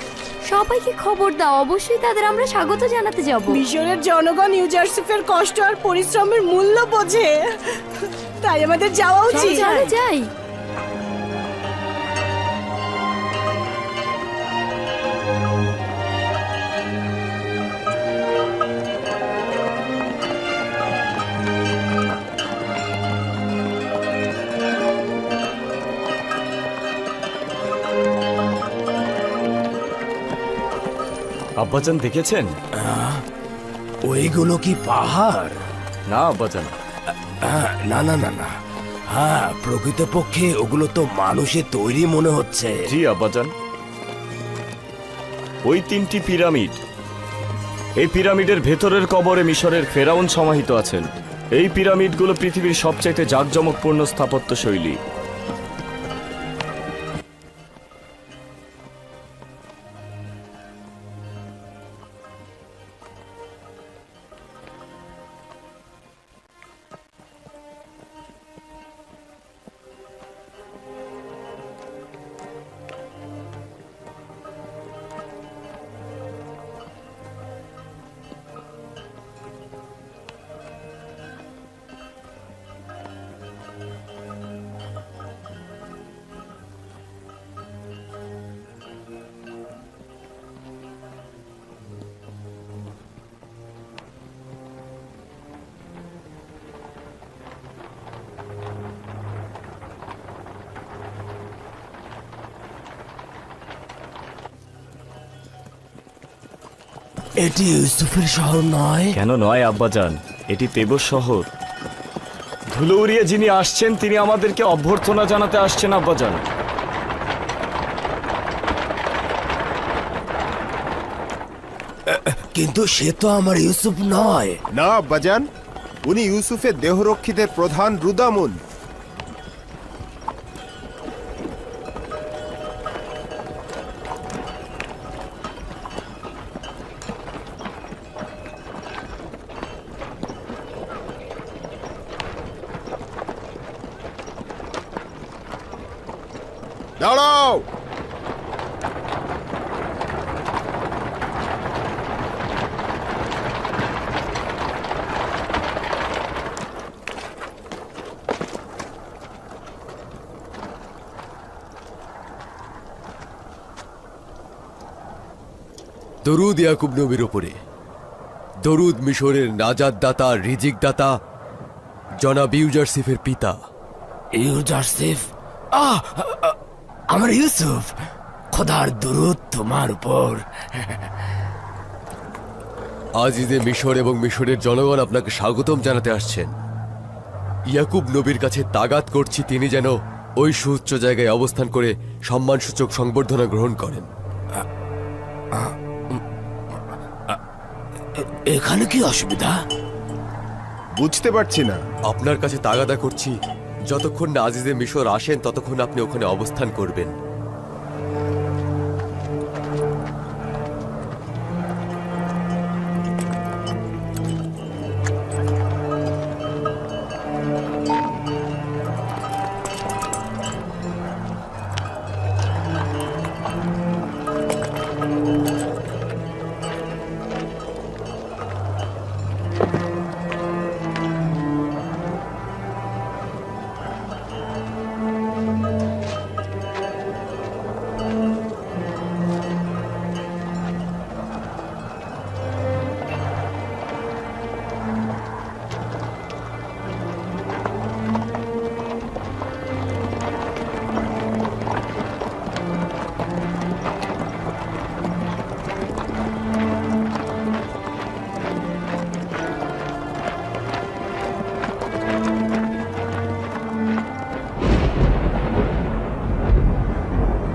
সবাইকে খবর দাও, অবশ্যই তাদের আমরা স্বাগত জানাতে যাব। মিশরের জনগণ ইউজারশিপের কষ্ট আর পরিশ্রমের মূল্য বোঝে, তাই আমাদের যাওয়া উচিত। চলো যাই। আব্বাজান দেখেছেন? ওইগুলো কি পাহাড়? না আব্বাজান। না না না না, হ্যাঁ প্রকৃতপক্ষে ওগুলো তো মানুষের তৈরি মনে হচ্ছে। জি আব্বাজান, ওই 3টি পিরামিড, এই পিরামিডের ভেতরের কবরে মিশরের ফেরাউন সমাহিত আছেন। এই পিরামিডগুলো পৃথিবীর সবচাইতে জাঁকজমকপূর্ণ স্থাপত্য শৈলী। এটি ইউসুফের শহর নয়? কেন নয় আব্বাজান, এটি তেবস শহর। ধুলো উড়িয়ে যিনি আসছেন তিনি আমাদেরকে অভ্যর্থনা জানাতে আসছেন আব্বাজান। কিন্তু সে তো আমার ইউসুফ নয়। না আব্বাজান, উনি ইউসুফের দেহরক্ষীদের প্রধান রুদামুন। দাঁড়াও। দরুদ ইয়াকুব নবীর ওপরে, দরুদ মিশরের নাজাত দাতা, রিজিক দাতা, জনাব ইউজারসিফের পিতা। ইউজারসিফ, আমার ইউসুফ, খোদার দরুদ তোমার উপর। আজিজে মিশর এবং মিশরের জনগণ আপনাকে স্বাগতম জানাতে আসছেন। ইয়াকুব নবীর কাছে তাগাত করছি তিনি যেন ওই সুউচ্চ জায়গায় অবস্থান করে সম্মানসূচক সংবর্ধনা গ্রহণ করেন। এখানে কি অসুবিধা? বুঝতে পারছি না। আপনার কাছে তাগাদা করছি, যতক্ষণ না আজিজে মিশর আসেন ততক্ষণ আপনি ওখানে অবস্থান করবেন।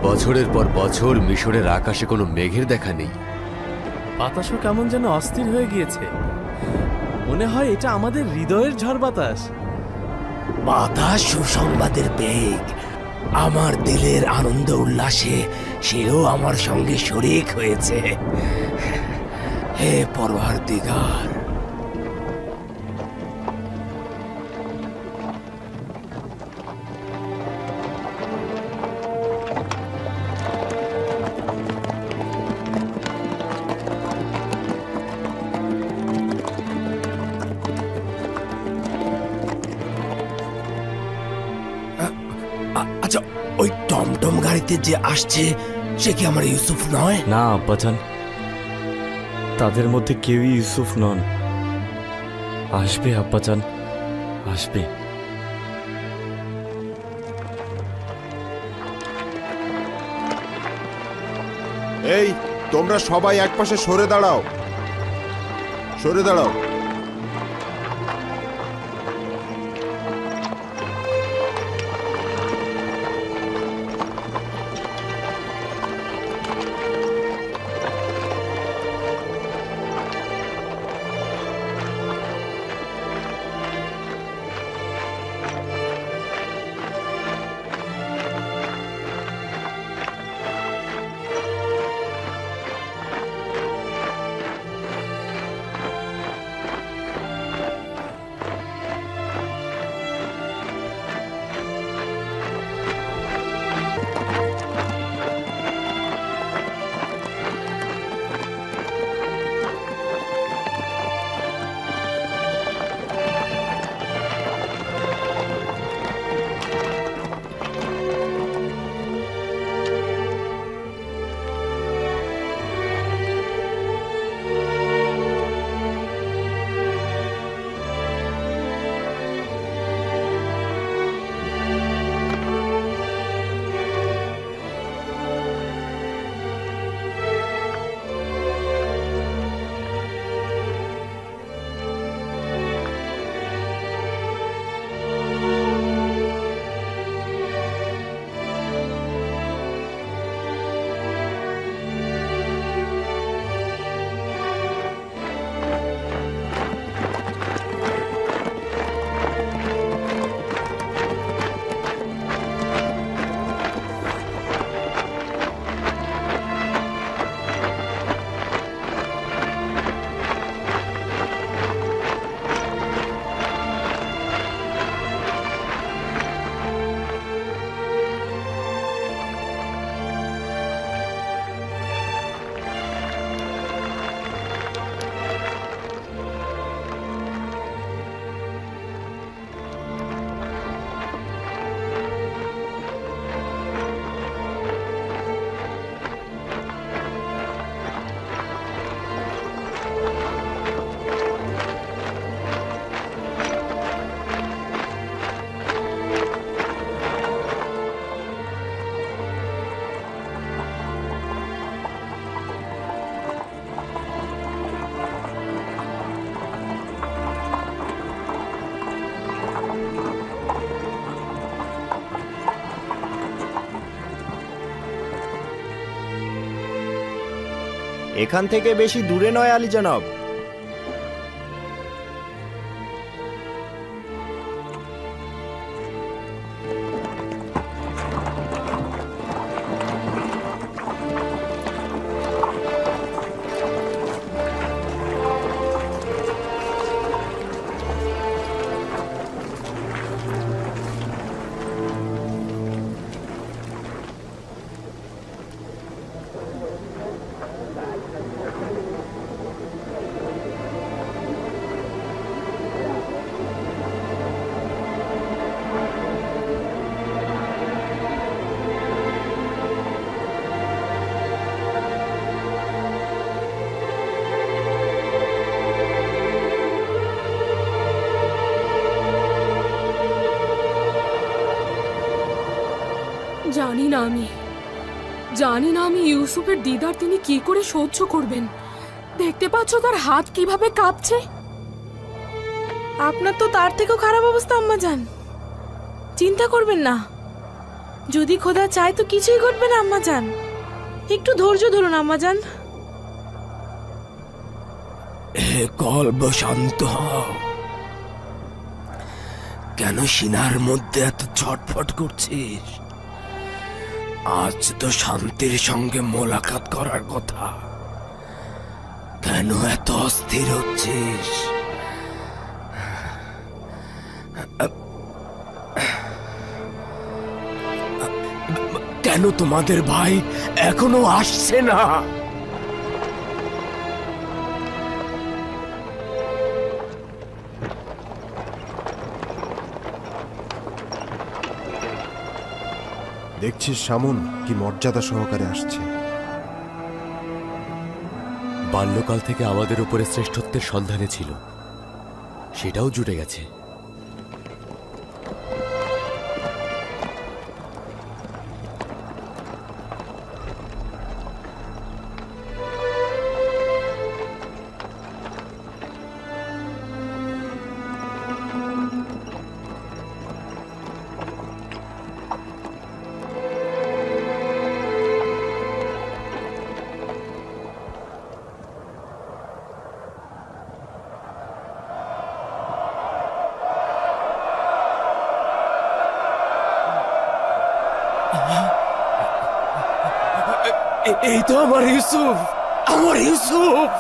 বছরের পর বছর মিশরের আকাশে কোনো মেঘের দেখা নেই। বাতাসও কেমন যেন অস্থির হয়ে গিয়েছে। মনে হয় এটা আমাদের হৃদয়ের ঝড় বাতাস। বাতাস সুসংবাদের বেগ। আমার দিলের আনন্দ উল্লাসে সেও আমার সঙ্গে শরিক হয়েছে। হে পরওয়ারদিগার, আচ্ছা ওই টমটম গাড়িতে যে আসছে সে কি আমার ইউসুফ নয়? না আব্বাজান, তাদের মধ্যে কেউই ইউসুফ নন। আসবে আব্বাজান, আসবে। এই তোমরা সবাই একপাশে সরে দাঁড়াও, সরে দাঁড়াও। এখান থেকে বেশি দূরে নয় আলী জনাব। জানি না আমি ইউসুফের দিদার তিনি কি করে সহ্য করবেন। দেখতে পাচ্ছ তার হাত কিভাবে কাঁপছে। আপনার তো তার থেকেও খারাপ অবস্থা আম্মাজান। চিন্তা করবেন না, যদি খোদা চায় তো কিছুই ঘটবে না আম্মাজান। একটু ধৈর্য ধরুন আম্মাজান। কল্প শান্ত হও। কেন সিনার মধ্যে এত ছটফট করছিস? আজ তো শান্তির সঙ্গে মোলাকাত করার কথা, কেন এত অস্থির হচ্ছিস? কেন তোমাদের ভাই এখনো আসছে না? দেখছিস সামুন কি মর্যাদা সহকারে আসছে। বাল্যকাল থেকে আমাদের উপরে শ্রেষ্ঠত্বের সন্ধানে ছিল, সেটাও জুটে গেছে। এই তো আমার ইউসুফ, আমার ইউসুফ।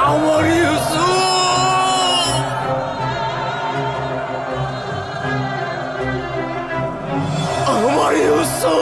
আমার ইউসুফ, আমার ইউসুফ,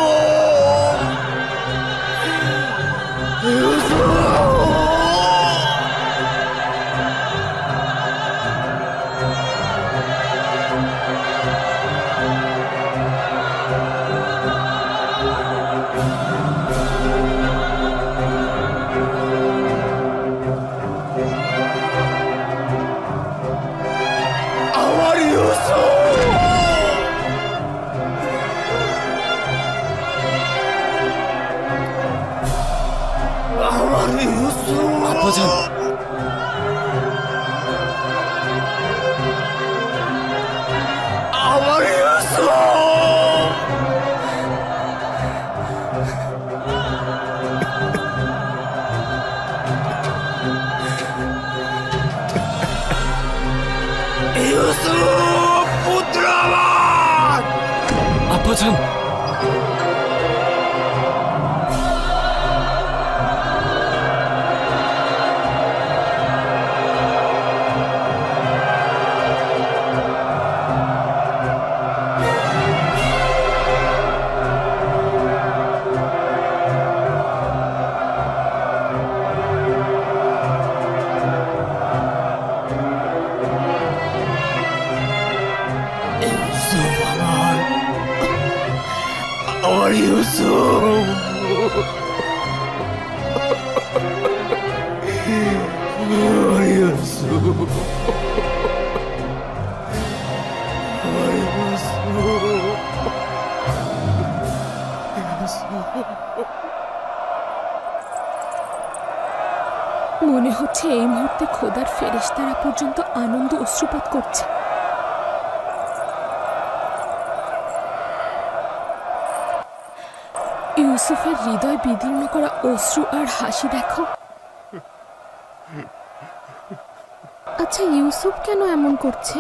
আমার ইউসুফ, আমার ইউসুফ। আব্বাজান, আমার ইউসুফ, ইউসুফ পুত্র আমার। আব্বাজান, আমার ইউসুফ, আমার ইউসুফ, আমার মনে হচ্ছে এই মুহূর্তে খোদার ফেরেশতারা পর্যন্ত আনন্দ অশ্রুপাত করছে। ইউসুফের হৃদয় বিদীর্ণ করা অশ্রু আর হাসি দেখো। আচ্ছা, ইউসুফ কেন এমন করছে?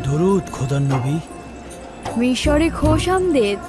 দরুদ খোদার নবী। মিশরে খোশামদেদ।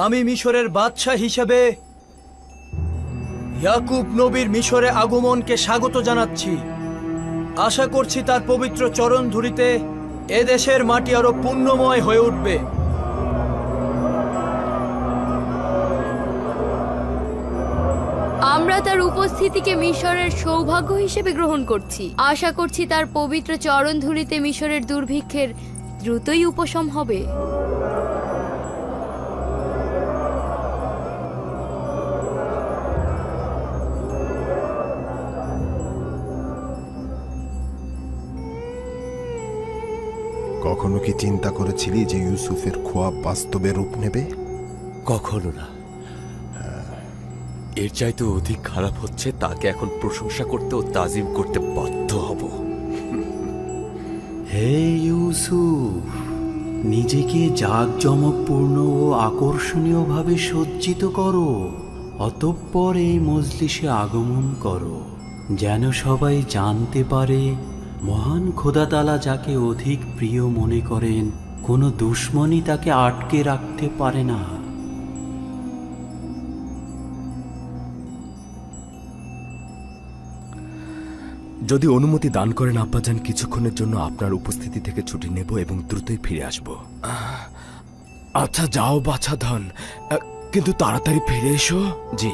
আমি মিশরের বাদশাহ হিসেবে ইয়াকুব নবীর মিশরে আগমনকে স্বাগত জানাচ্ছি। আশা করছি তার পবিত্র চরণ ধুলিতে এদেশের মাটি আরো পুণ্যময় হয়ে উঠবে। আমরা তার উপস্থিতিকে মিশরের সৌভাগ্য হিসেবে গ্রহণ করছি। আশা করছি তার পবিত্র চরণ ধুলিতে মিশরের দুর্ভিক্ষের দ্রুতই উপশম হবে। কখনো কি চিন্তা করেছিলি যে ইউসুফের খোয়াব বাস্তবে রূপ নেবে? কখনো না। এর চাইতে অধিক খারাপ হচ্ছে, তাকে এখন প্রশংসা করতে ও তাজিম করতে বাধ্য হব। হে ইউসুফ, নিজেকে জাঁকজমকপূর্ণ ও আকর্ষণীয়ভাবে সজ্জিত করো, অতঃপর এই মজলিসে আগমন করো, যেন সবাই জানতে পারে মহান খোদাতালা যাকে অধিক প্রিয় মনে করেন, কোনো দুশ্মনই তাকে আটকে রাখতে পারে না। যদি অনুমতি দান করেন আব্বাজান, কিছুক্ষণের জন্য আপনার উপস্থিতি থেকে ছুটি নেব এবং দ্রুতই ফিরে আসব। আচ্ছা যাও বাছাধন, কিন্তু তাড়াতাড়ি ফিরে এসো। জি।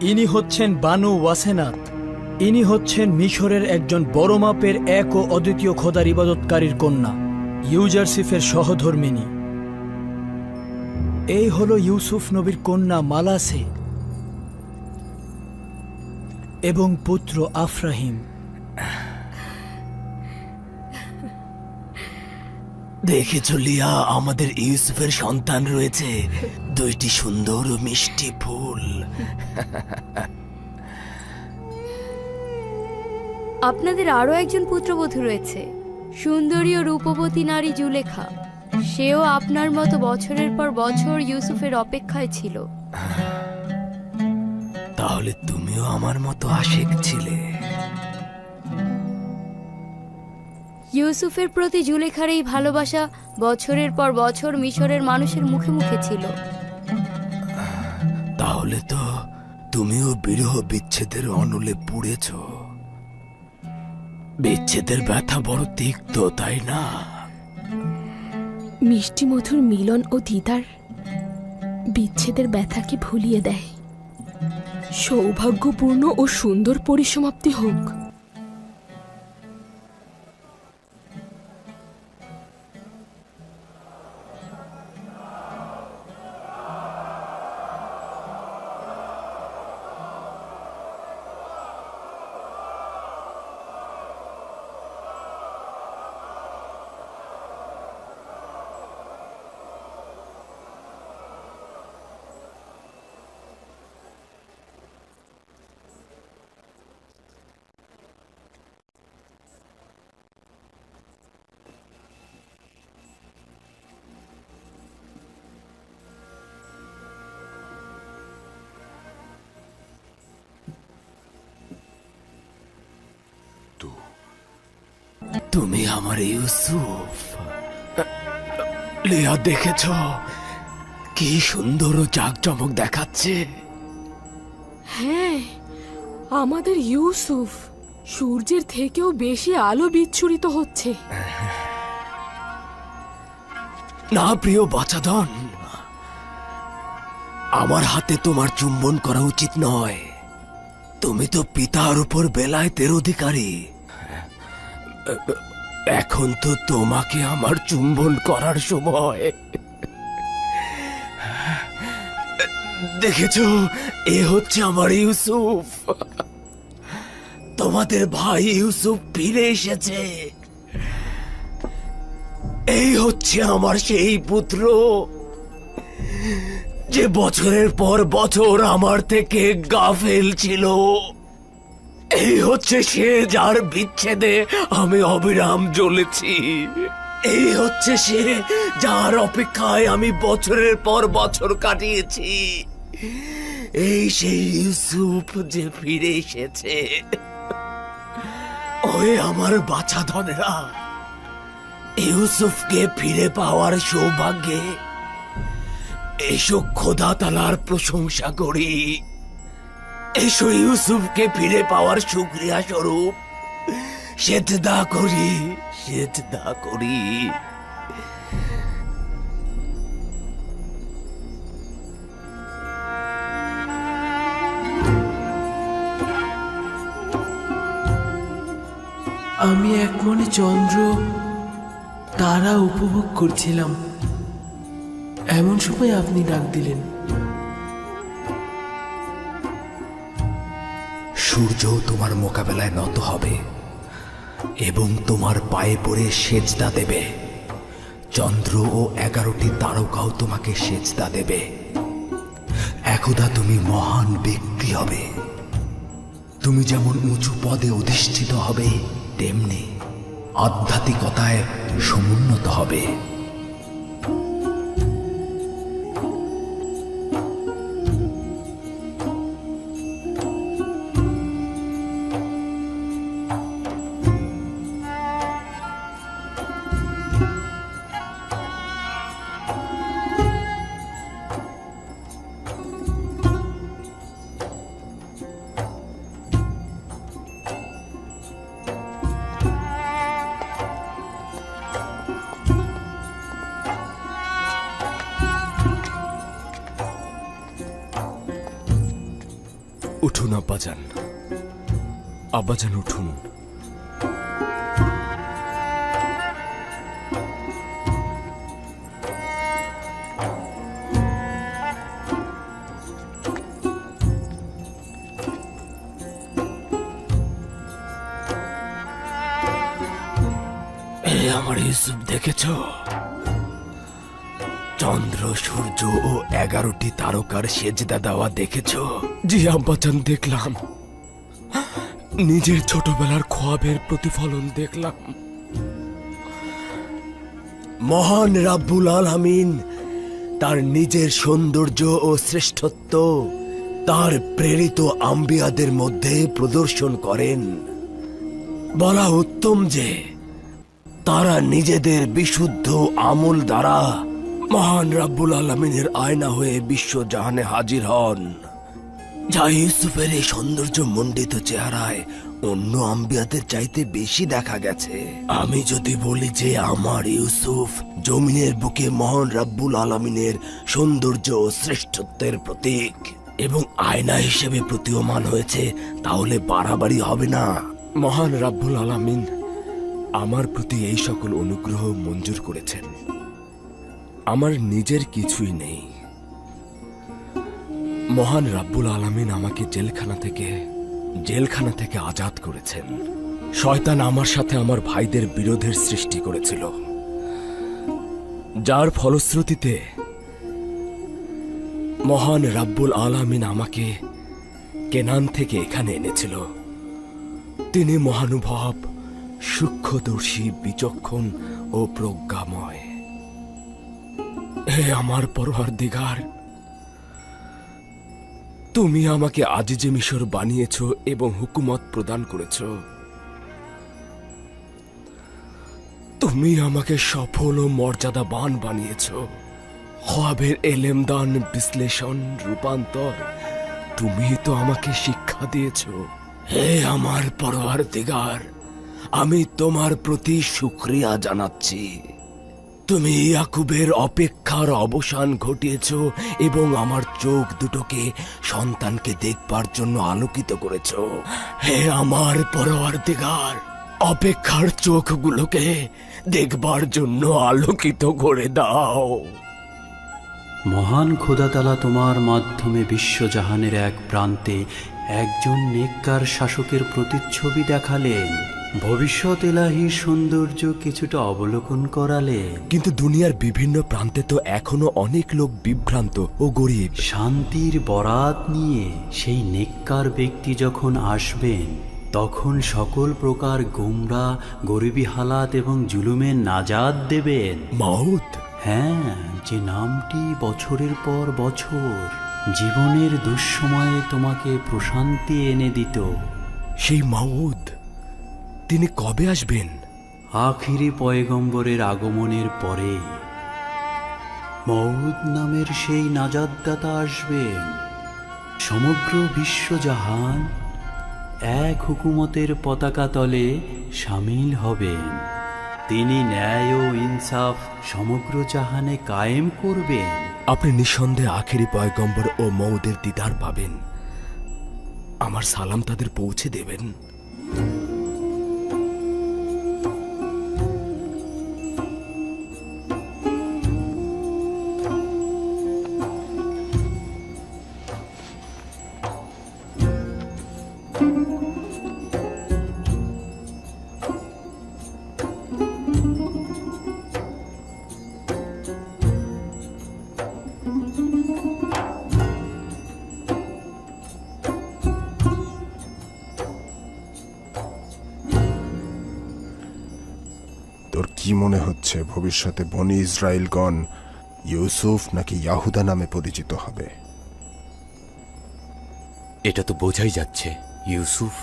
ইনি হচ্ছেন বানু ওয়াসেনাত। ইনি হচ্ছেন মিশরের একজন বড় মাপের এক ও অদ্বিতীয় খোদার ইবাদতকারীর কন্যা, ইউজারসিফের সহধর্মিনী। এই হলো ইউসুফ নবীর কন্যা মালাসে এবং পুত্র আফরাহিম। দেখেছ লিয়া, আমাদের ইউসুফের সন্তান রয়েছে, দুইটি সুন্দর ও মিষ্টি ফুল। আপনাদের আরো একজন পুত্রবধূ রয়েছে, সুন্দরী ও রূপবতী নারী জুলেখা। সেও আপনার মতো বছরের পর বছর ইউসুফের অপেক্ষায় ছিল। তাহলে তুমিও আমার মতো আশিক ছিলে। ইউসুফের প্রতি জুলেখার এই ভালোবাসা বছরের পর বছর মিশরের মানুষের মুখে মুখে ছিল। তাহলে তো তুমিও বিরহ বিচ্ছেদের অনলে পুড়েছ। বিচ্ছেদের ব্যথা বড় তিক্ত, তাই না? মিষ্টি মধুর মিলন ও দিদার বিচ্ছেদের ব্যথাকে ভুলিয়ে দেয়। সৌভাগ্যপূর্ণ ও সুন্দর পরিসমাপ্তি হোক। তুমি আমার ইউসুফ। লিয়া, দেখেছ কি সুন্দর ও জাঁকজমক দেখাচ্ছে? হ্যাঁ, আমাদের ইউসুফ সূর্যের থেকেও বেশি আলো বিচ্ছুরিত হচ্ছে। না প্রিয় বাছাধন, আমার হাতে তোমার চুম্বন করা উচিত নয়। তুমি তো পিতার উপর বেলায়েতের অধিকারী। এখন তো তোমাকে আমার চুম্বন করার সময়। দেখেছো, এ হচ্ছে আমার ইউসুফ। তোমাদের ভাই ইউসুফ ফিরে এসেছে। এই হচ্ছে আমার সেই পুত্র, যে বছরের পর বছর আমার থেকে গাফেল ছিল। এই হচ্ছে সে, যার বিচ্ছেদে আমি অবিরাম জ্বলেছি। এই হচ্ছে সে, যার অপেক্ষায় আমি বছরের পর বছর কাটিয়েছি। এই সেই ইউসুফ যে ফিরে এসেছে। ওই আমার বাছা ধনেরা, ইউসুফকে ফিরে পাওয়ার সৌভাগ্যে এসো খোদা তাআলার প্রশংসা করি। এসো ইউসুফকে ফিরে পাওয়ার শুকরিয়া স্বরূপ সেজদা করি, সেজদা করি। আমি এক মনে চন্দ্র তারা উপভোগ করছিলাম, এমন সময় আপনি ডাক দিলেন। সূর্য তোমার মোকাবেলায় নত হবে এবং তোমার পায়ে পড়ে সেজদা দেবে। চন্দ্র ও 11টি তারকাও তোমাকে সেজদা দেবে। একদা তুমি মহান ব্যক্তি হবে। তুমি যেমন উঁচু পদে অধিষ্ঠিত হবে, তেমনি আধ্যাত্মিকতায় সমুন্নত হবে। উঠুন আব্বাজান, আব্বাজান উঠুন। আমার ইউসুফ দেখেছ? চন্দ্র, সূর্য ও 11টি তারকার সেজদা দেওয়া দেখেছ? জি আব্বাজান, দেখলাম। নিজের ছোটবেলার খোয়াবের প্রতিফলন দেখলাম। মহান রাব্বুল আলামিন তার নিজের সৌন্দর্য ও শ্রেষ্ঠত্ব তার প্রেরিত আম্বিয়াদের মধ্যে প্রদর্শন করেন। বলা উত্তম যে তারা নিজেদের বিশুদ্ধ আমল দ্বারা মহান রাব্বুল আলামিনের আয়না হয়ে বিশ্বজাহানে হাজির হন, যা ইউসুফের এই সৌন্দর্য মণ্ডিত চেহারায় অন্য আম্বিয়াদের চাইতে বেশি দেখা গেছে। আমি যদি বলি যে আমার ইউসুফ জমিনের বুকে মহান রাব্বুল আলামিনের সৌন্দর্য ও শ্রেষ্ঠত্বের প্রতীক এবং আয়না হিসেবে প্রতীয়মান হয়েছে, তাহলে বাড়াবাড়ি হবে না। মহান রাব্বুল আলামিন আমার প্রতি এই সকল অনুগ্রহ মঞ্জুর করেছেন। আমার নিজের কিছুই নেই। মহান রাব্বুল আলামিন আমাকে জেলখানা থেকে আজাদ করেছেন। শয়তান আমার সাথে আমার ভাইদের বিরোধের সৃষ্টি করেছিল, যার ফলশ্রুতিতে মহান রাব্বুল আলামিন আমাকে কেনান থেকে এখানে এনেছিল। তিনি মহানুভব, সূক্ষ্মদর্শী, বিচক্ষণ ও প্রজ্ঞাময়। হে আমার পরওয়ারদিগার, তুমি আমাকে আজিজে মিশর বানিয়েছ এবং হুকুমত প্রদান করেছ। তুমি আমাকে সফল ও মর্যাদাবান বানিয়েছ। খোয়াবের এলেমদান, বিশ্লেষণ, রূপান্তর তুমি তো আমাকে শিক্ষা দিয়েছ। হে আমার পরওয়ারদিগার, আমি তোমার প্রতি শুকরিয়া জানাচ্ছি। তুমি ইয়াকুবের অপেক্ষার অবসান ঘটিয়েছ এবং আমার চোখ দুটোকে সন্তানকে দেখবার জন্য আলোকিত করেছ। হে আমার পরওয়ারদিগার, অপেক্ষার চোখগুলোকে দেখবার জন্য আলোকিত করে দাও। মহান খোদা তাআলা তোমার মাধ্যমে বিশ্বজাহানের এক প্রান্তে একজন নেককার শাসকের প্রতিচ্ছবি দেখালেন। ভবিষ্যৎ এলাহির সৌন্দর্য কিছুটা অবলোকন করালেন। কিন্তু দুনিয়ার বিভিন্ন প্রান্তে তো এখনো অনেক লোক বিভ্রান্ত ও গরিব। শান্তির বরাত নিয়ে সেই নেককার ব্যক্তি যখন আসবেন, তখন সকল প্রকার গোমরা, গরিবী হালাত এবং জুলুমের নাজাত দেবেন। মাউত? হ্যাঁ, যে নামটি বছরের পর বছর জীবনের দুঃসময়ে তোমাকে প্রশান্তি এনে দিত। সেই মাউদ তিনি কবে আসবেন? আখিরি পয়গম্বরের আগমনের পরে মউদ নামের সেই নাজাতদাতা আসবেন। সমগ্র বিশ্বজাহান এক হুকুমতের পতাকা তলে সামিল হবেন। তিনি ন্যায় ও ইনসাফ সমগ্র জাহানে কায়েম করবেন। আপনি নিঃসন্দেহে আখেরি পয়গম্বর ও মউদের দিদার পাবেন। আমার সালাম তাদের পৌঁছে দেবেন। তোর কি মনে হচ্ছে ভবিষ্যতে বনি ইসরায়েলগণ ইউসুফ নাকি ইয়াহুদা নামে পরিচিত হবে? এটা তো বোঝাই যাচ্ছে ইউসুফ।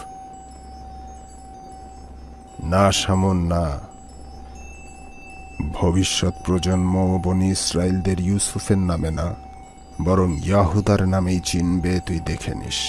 না শামন, না। ভবিষ্যৎ প্রজন্ম বনি ইসরায়েলদের ইউসুফের নামে না, বরং ইয়াহুদার নামেই চিনবে। তুই দেখে নিস।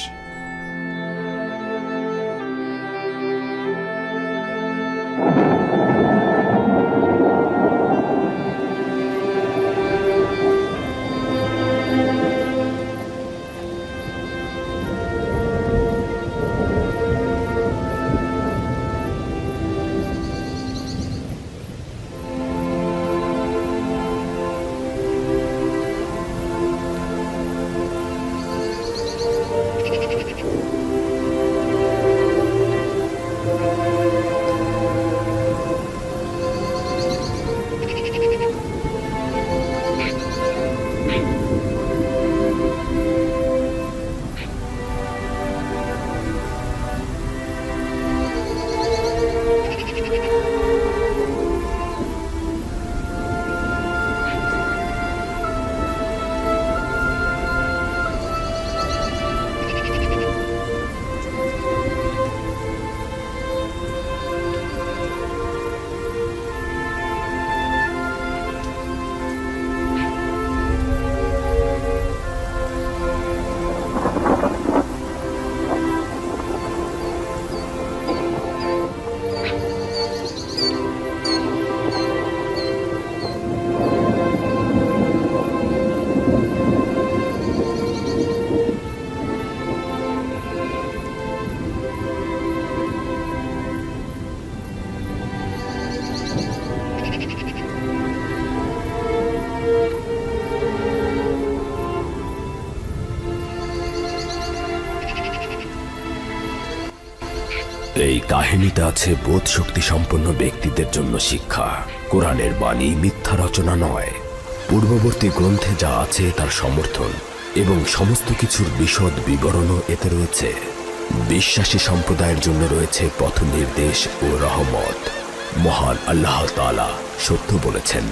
এই কাহিনীতে আছে বোধ শক্তি সম্পন্ন ব্যক্তিদের জন্য শিক্ষা। কোরআনের বাণী মিথ্যা রচনা নয়। পূর্ববর্তী গ্রন্থে যা আছে তার সমর্থন এবং সমস্ত কিছুর বিশদ বিবরণও এতে রয়েছে। বিশ্বাসী সম্প্রদায়ের জন্য রয়েছে পথ নির্দেশ ও রহমত। মহান আল্লাহ তাআলা সত্য বলেছেন।